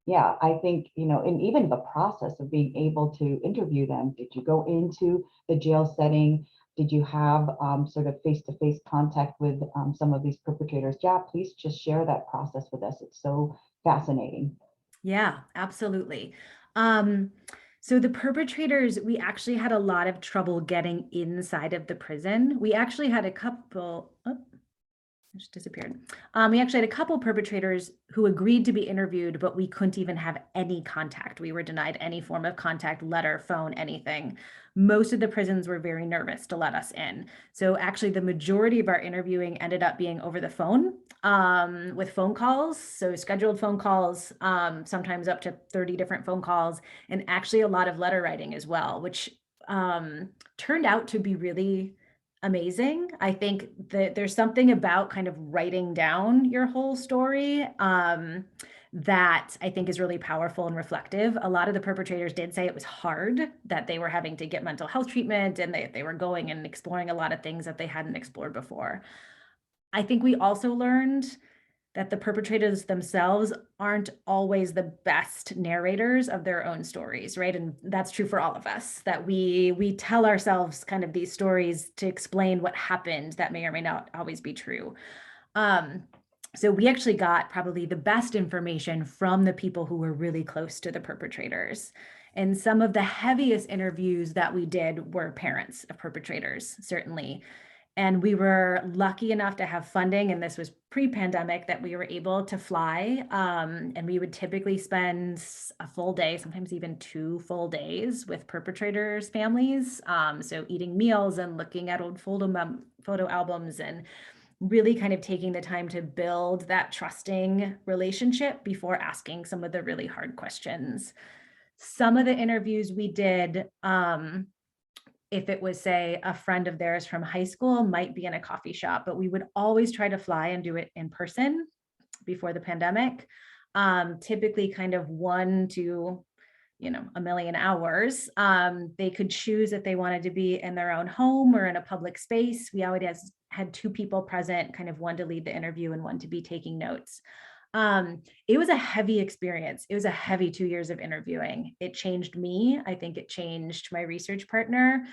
Speaker 4: Yeah, I think, and even the process of being able to interview them. Did you go into the jail setting? Did you have sort of face-to-face contact with some of these perpetrators? Yeah, please just share that process with us. It's so fascinating.
Speaker 3: Yeah, absolutely. So the perpetrators, we actually had a lot of trouble getting inside of the prison. We actually had a couple, just disappeared. We actually had a couple perpetrators who agreed to be interviewed, but we couldn't even have any contact. We were denied any form of contact, letter, phone, anything. Most of the prisons were very nervous to let us in. So actually the majority of our interviewing ended up being over the phone with phone calls. So scheduled phone calls, sometimes up to 30 different phone calls, and actually a lot of letter writing as well, which turned out to be really amazing. I think that there's something about kind of writing down your whole story that I think is really powerful and reflective. A lot of the perpetrators did say it was hard, that they were having to get mental health treatment, and they were going and exploring a lot of things that they hadn't explored before. I think we also learned that the perpetrators themselves aren't always the best narrators of their own stories, right? And that's true for all of us, that we tell ourselves kind of these stories to explain what happened that may or may not always be true. So we actually got probably the best information from the people who were really close to the perpetrators. And some of the heaviest interviews that we did were parents of perpetrators, certainly. And we were lucky enough to have funding, and this was pre-pandemic, that we were able to fly. And we would typically spend a full day, sometimes even 2 full days with perpetrators' families. So eating meals and looking at old photo albums and really kind of taking the time to build that trusting relationship before asking some of the really hard questions. Some of the interviews we did, if it was, say, a friend of theirs from high school, might be in a coffee shop, but we would always try to fly and do it in person before the pandemic. Typically kind of 1 to, a million hours. They could choose if they wanted to be in their own home or in a public space. We always had 2 people present, kind of 1 to lead the interview and 1 to be taking notes. It was a heavy experience. It was a heavy 2 years of interviewing. It changed me. I think it changed my research partner.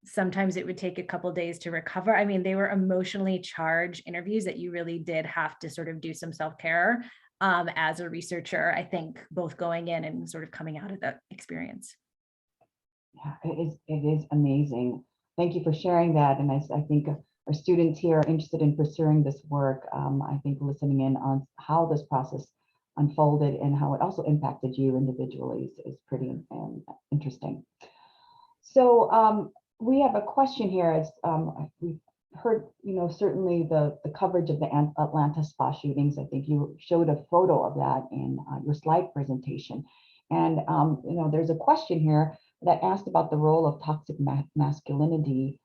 Speaker 3: Sometimes it would take a couple days to recover. I mean, they were emotionally charged interviews that you really did have to sort of do some self-care as a researcher, I think, both going in and sort of coming out of that experience.
Speaker 4: Yeah, it is amazing. Thank you for sharing that. And I think our students here are interested in pursuing this work. I think listening in on how this process unfolded and how it also impacted you individually is pretty interesting. So we have a question here. As we've heard, certainly the coverage of the Atlanta spa shootings. I think you showed a photo of that in your slide presentation. And there's a question here that asked about the role of toxic masculinity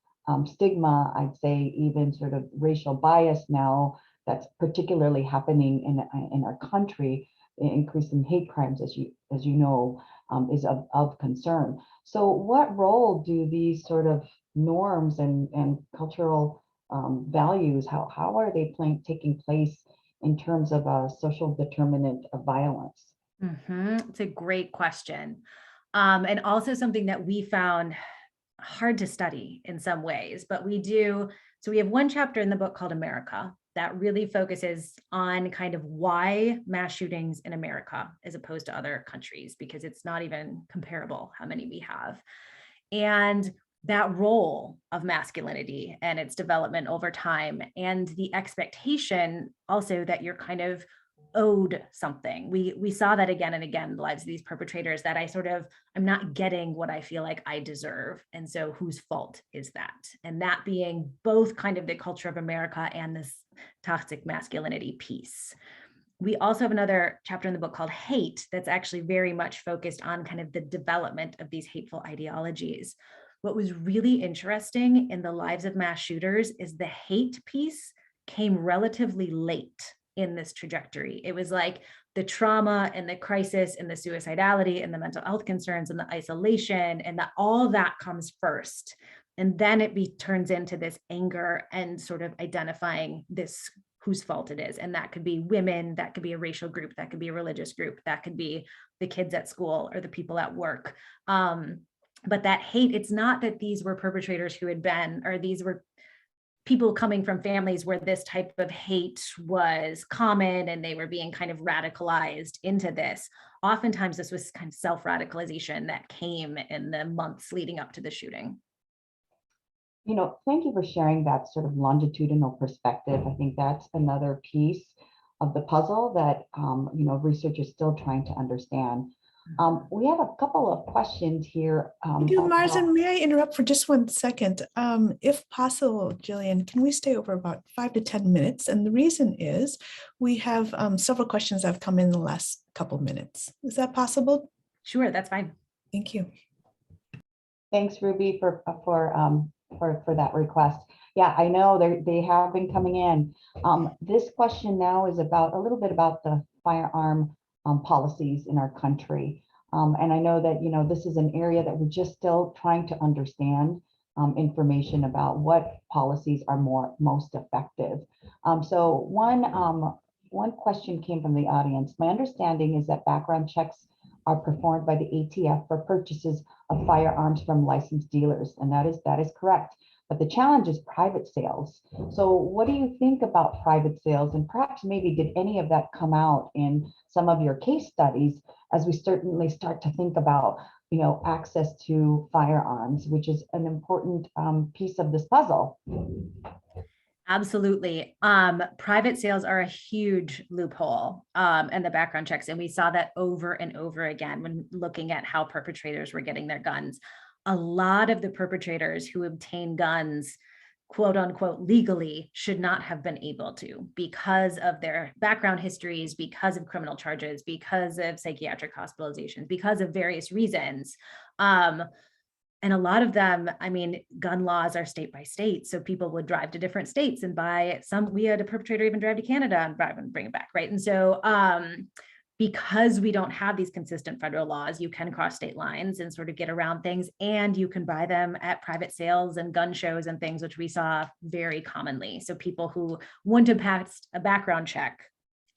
Speaker 4: stigma, I'd say even sort of racial bias now that's particularly happening in our country, increasing hate crimes, as you know, is of concern. So what role do these sort of norms and cultural values, how are they taking place in terms of a social determinant of violence?
Speaker 3: It's a great question. And also something that we found hard to study in some ways, but we do. So we have one chapter in the book called America that really focuses on kind of why mass shootings in America as opposed to other countries, because it's not even comparable how many we have. And that role of masculinity and its development over time, and the expectation also that you're kind of owed something. We saw that again and again in the lives of these perpetrators, that I'm not getting what I feel like I deserve. And so whose fault is that? And that being both kind of the culture of America and this toxic masculinity piece. We also have another chapter in the book called Hate that's actually very much focused on kind of the development of these hateful ideologies. What was really interesting in the lives of mass shooters is the hate piece came relatively late in this trajectory. It was like the trauma and the crisis and the suicidality and the mental health concerns and the isolation and all that comes first. And then it turns into this anger and sort of identifying this whose fault it is. And that could be women, that could be a racial group, that could be a religious group, that could be the kids at school or the people at work. But that hate, it's not that these were perpetrators who had been, or these were people coming from families where this type of hate was common and they were being kind of radicalized into this. Oftentimes this was kind of self-radicalization that came in the months leading up to the shooting.
Speaker 4: You know, thank you for sharing that sort of longitudinal perspective. I think that's another piece of the puzzle that, you know, research is still trying to understand. We have a couple of questions here.
Speaker 1: Thank you, Marsden. May I interrupt for just 1 second? If possible, Jillian, can we stay over about 5 to 10 minutes? And the reason is we have several questions that have come in the last couple minutes. Is that possible?
Speaker 3: Sure, that's fine.
Speaker 1: Thank you.
Speaker 4: Thanks, Ruby, for that request. Yeah, I know they have been coming in. This question now is about a little bit about the firearm policies in our country. And I know that, you know, this is an area that we're just still trying to understand information about what policies are most effective. So one question came from the audience. My understanding is that background checks are performed by the ATF for purchases of firearms from licensed dealers, and that is correct. But the challenge is private sales. So what do you think about private sales? And perhaps maybe did any of that come out in some of your case studies as we certainly start to think about, you know, access to firearms, which is an important piece of this puzzle?
Speaker 3: Absolutely. Private sales are a huge loophole in the background checks. And we saw that over and over again when looking at how perpetrators were getting their guns. A lot of the perpetrators who obtain guns, quote unquote, legally should not have been able to because of their background histories, because of criminal charges, because of psychiatric hospitalizations, because of various reasons. And a lot of them, I mean, gun laws are state by state. So people would drive to different states and buy some. We had a perpetrator even drive to Canada and bring it back, right? And so because we don't have these consistent federal laws, you can cross state lines and sort of get around things, and you can buy them at private sales and gun shows and things, which we saw very commonly. So people who wouldn't have passed a background check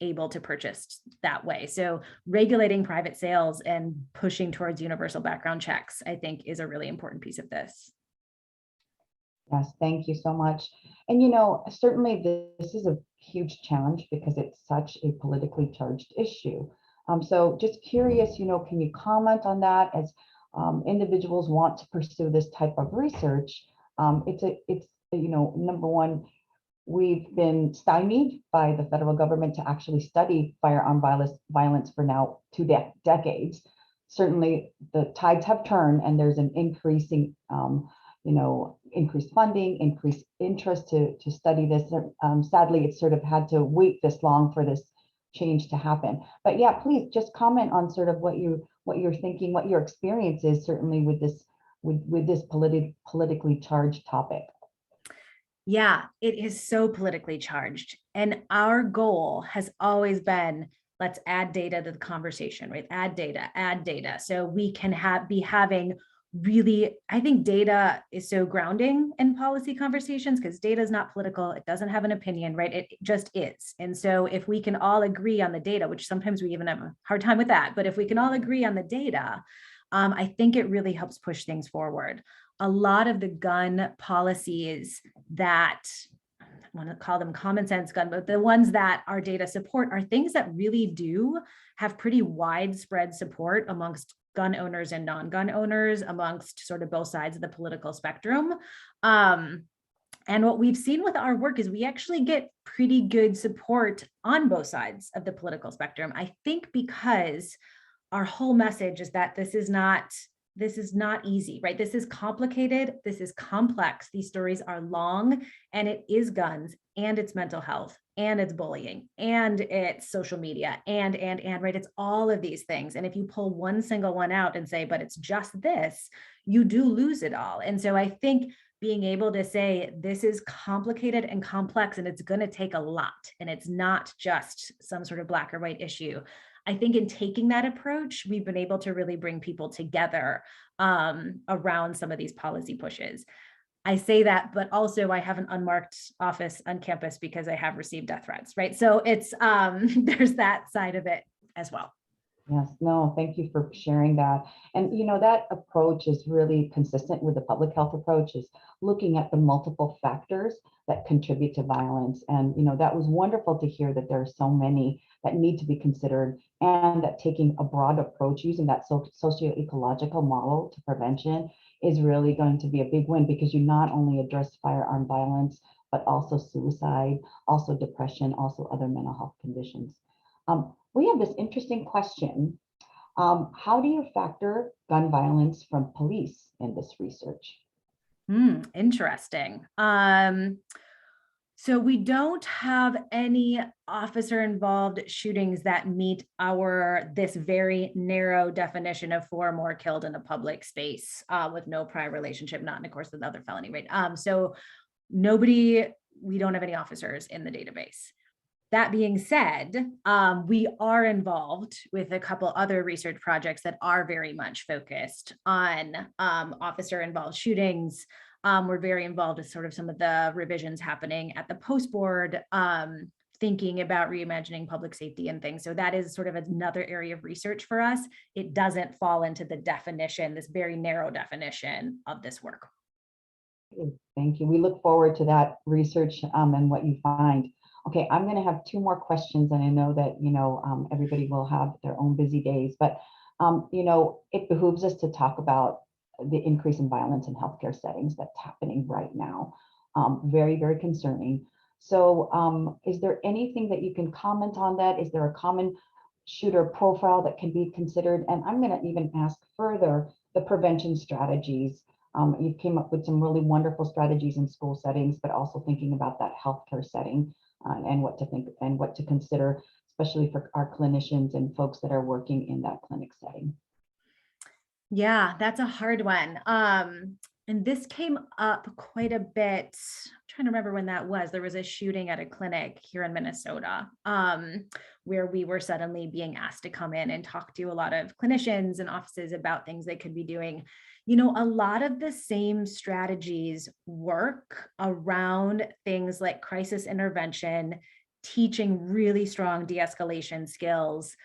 Speaker 3: able to purchase that way. So regulating private sales and pushing towards universal background checks, I think, is a really important piece of this.
Speaker 4: Yes, thank you so much. And, you know, certainly this is a huge challenge because it's such a politically charged issue. So just curious, you know, can you comment on that as individuals want to pursue this type of research? It's you know, number one, we've been stymied by the federal government to actually study firearm violence for now 2 decades. Certainly the tides have turned and there's an increasing, you know, increased funding, increased interest to study this. Sadly, it's sort of had to wait this long for this change to happen. But yeah, please just comment on sort of what you're thinking, what your experience is certainly with this politically charged topic.
Speaker 3: Yeah, it is so politically charged. And our goal has always been, let's add data to the conversation, right? Add data. So we can be having really, I think data is so grounding in policy conversations because data is not political. It doesn't have an opinion, right? It just is. And so if we can all agree on the data, which sometimes we even have a hard time with that, but if we can all agree on the data, I think it really helps push things forward. A lot of the gun policies that I want to call them common sense gun, but the ones that our data support are things that really do have pretty widespread support amongst gun owners and non-gun owners, amongst sort of both sides of the political spectrum. And what we've seen with our work is we actually get pretty good support on both sides of the political spectrum. I think because our whole message is that this is not easy, right? This is complicated. This is complex. These stories are long, and it is guns, and it's mental health, and it's bullying, and it's social media, and right? It's all of these things. And if you pull one single one out and say, but it's just this, you do lose it all. And so I think being able to say, this is complicated and complex, and it's going to take a lot, and it's not just some sort of black or white issue. I think in taking that approach, we've been able to really bring people together around some of these policy pushes. I say that, but also I have an unmarked office on campus because I have received death threats, right? So it's there's that side of it as well.
Speaker 4: Yes, no, thank you for sharing that. And that approach is really consistent with the public health approach, is looking at the multiple factors that contribute to violence. And that was wonderful to hear that there are so many that need to be considered, and that taking a broad approach using that socio-ecological model to prevention is really going to be a big win, because you not only address firearm violence, but also suicide, also depression, also other mental health conditions. We have this interesting question. How do you factor gun violence from police in this research?
Speaker 3: Interesting. So we don't have any officer involved shootings that meet this very narrow definition of 4 or more killed in a public space with no prior relationship, not in, of course, with another felony, right? So we don't have any officers in the database. That being said, we are involved with a couple other research projects that are very much focused on officer-involved shootings. We're very involved with sort of some of the revisions happening at the post board, thinking about reimagining public safety and things. So that is sort of another area of research for us. It doesn't fall into the definition, this very narrow definition of this work.
Speaker 4: Thank you. We look forward to that research and what you find. Okay, I'm going to have 2 more questions, and I know that everybody will have their own busy days, but it behooves us to talk about the increase in violence in healthcare settings that's happening right now. Very, very concerning. So is there anything that you can comment on that? Is there a common shooter profile that can be considered? And I'm going to even ask further the prevention strategies. You came up with some really wonderful strategies in school settings, but also thinking about that healthcare setting and what to think and what to consider, especially for our clinicians and folks that are working in that clinic setting.
Speaker 3: Yeah, that's a hard one. And this came up quite a bit. I'm trying to remember when that was. There was a shooting at a clinic here in Minnesota where we were suddenly being asked to come in and talk to a lot of clinicians and offices about things they could be doing. A lot of the same strategies work around things like crisis intervention, teaching really strong de-escalation skills,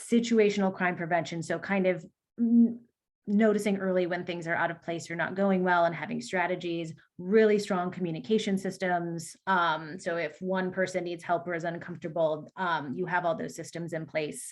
Speaker 3: situational crime prevention. So kind of noticing early when things are out of place or not going well and having strategies, really strong communication systems. So if one person needs help or is uncomfortable, you have all those systems in place.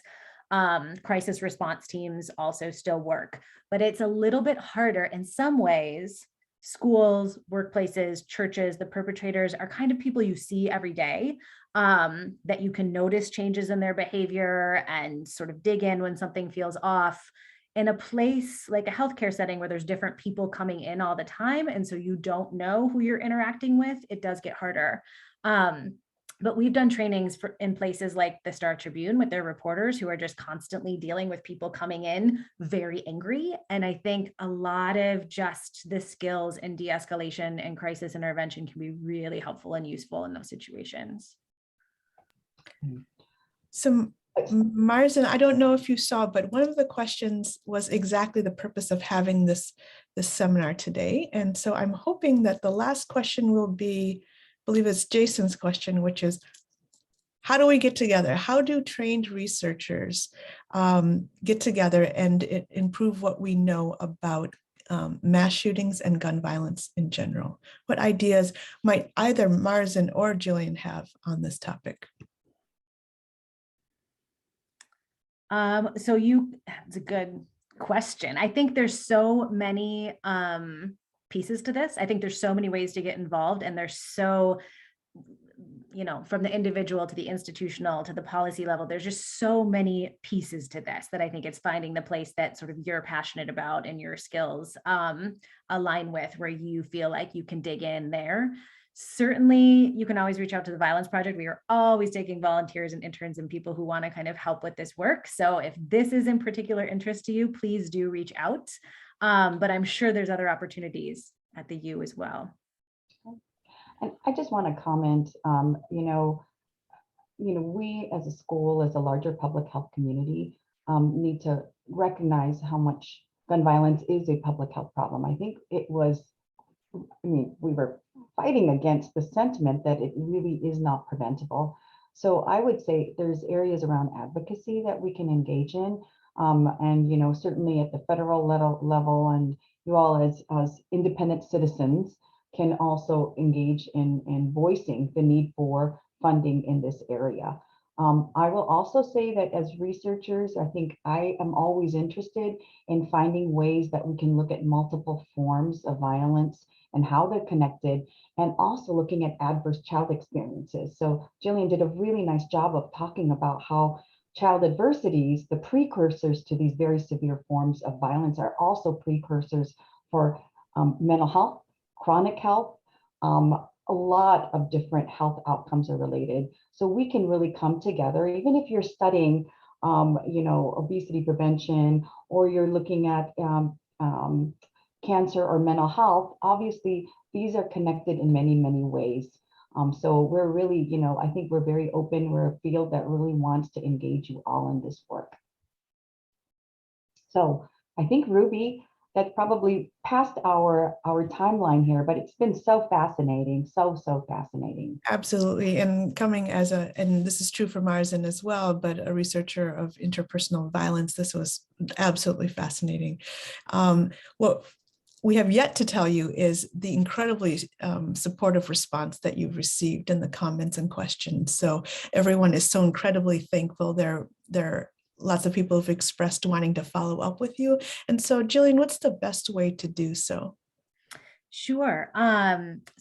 Speaker 3: Crisis response teams also still work, but it's a little bit harder in some ways. Schools, workplaces, churches, the perpetrators are kind of people you see every day, that you can notice changes in their behavior and sort of dig in when something feels off. In a place like a healthcare setting where there's different people coming in all the time, and so you don't know who you're interacting with, it does get harder. But But we've done trainings in places like the Star Tribune with their reporters who are just constantly dealing with people coming in very angry. And I think a lot of just the skills in de-escalation and crisis intervention can be really helpful and useful in those situations.
Speaker 1: So Marsden, I don't know if you saw, but one of the questions was exactly the purpose of having this seminar today. And so I'm hoping that the last question will be, I believe it's Jason's question, which is, how do we get together? How do trained researchers get together and improve what we know about mass shootings and gun violence in general? What ideas might either Marsden or Jillian have on this topic?
Speaker 3: That's a good question. I think there's so many pieces to this. I think there's so many ways to get involved, and there's so, from the individual to the institutional to the policy level, there's just so many pieces to this that I think it's finding the place that sort of you're passionate about and your skills align with, where you feel like you can dig in there. Certainly, you can always reach out to the Violence Project. We are always taking volunteers and interns and people who want to kind of help with this work. So if this is in particular interest to you, please do reach out. But I'm sure there's other opportunities at the U as well.
Speaker 4: And I just want to comment, we as a school, as a larger public health community, need to recognize how much gun violence is a public health problem. I think we were fighting against the sentiment that it really is not preventable. So I would say there's areas around advocacy that we can engage in. And, certainly at the federal level, and you all as independent citizens can also engage in voicing the need for funding in this area. I will also say that as researchers, I think I am always interested in finding ways that we can look at multiple forms of violence and how they're connected, and also looking at adverse child experiences. So Jillian did a really nice job of talking about how child adversities, the precursors to these very severe forms of violence, are also precursors for mental health, chronic health. A lot of different health outcomes are related. So we can really come together, even if you're studying, obesity prevention, or you're looking at cancer or mental health. Obviously, these are connected in many, many ways. So we're really, I think we're very open. We're a field that really wants to engage you all in this work. So I think, Ruby, that's probably past our timeline here, but it's been so fascinating, so fascinating.
Speaker 1: Absolutely, and coming and this is true for Marsden as well, but a researcher of interpersonal violence, this was absolutely fascinating. What we have yet to tell you is the incredibly supportive response that you've received in the comments and questions. So everyone is so incredibly thankful. There lots of people have expressed wanting to follow up with you. And so, Jillian, what's the best way to do so?
Speaker 3: Sure.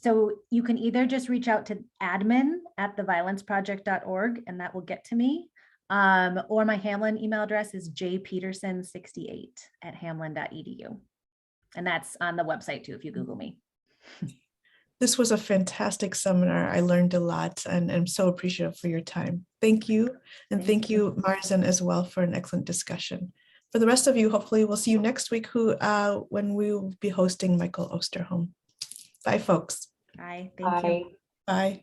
Speaker 3: So you can either just reach out to admin@theviolenceproject.org, and that will get to me. Or my Hamline email address is jpeterson68@hamline.edu. And that's on the website too, if you Google me.
Speaker 1: This was a fantastic seminar. I learned a lot, and I'm so appreciative for your time. Thank you. And thank you, Marsden, as well, for an excellent discussion. For the rest of you, hopefully we'll see you next week when we will be hosting Michael Osterholm. Bye, folks.
Speaker 3: Bye. Thank you.
Speaker 1: Bye.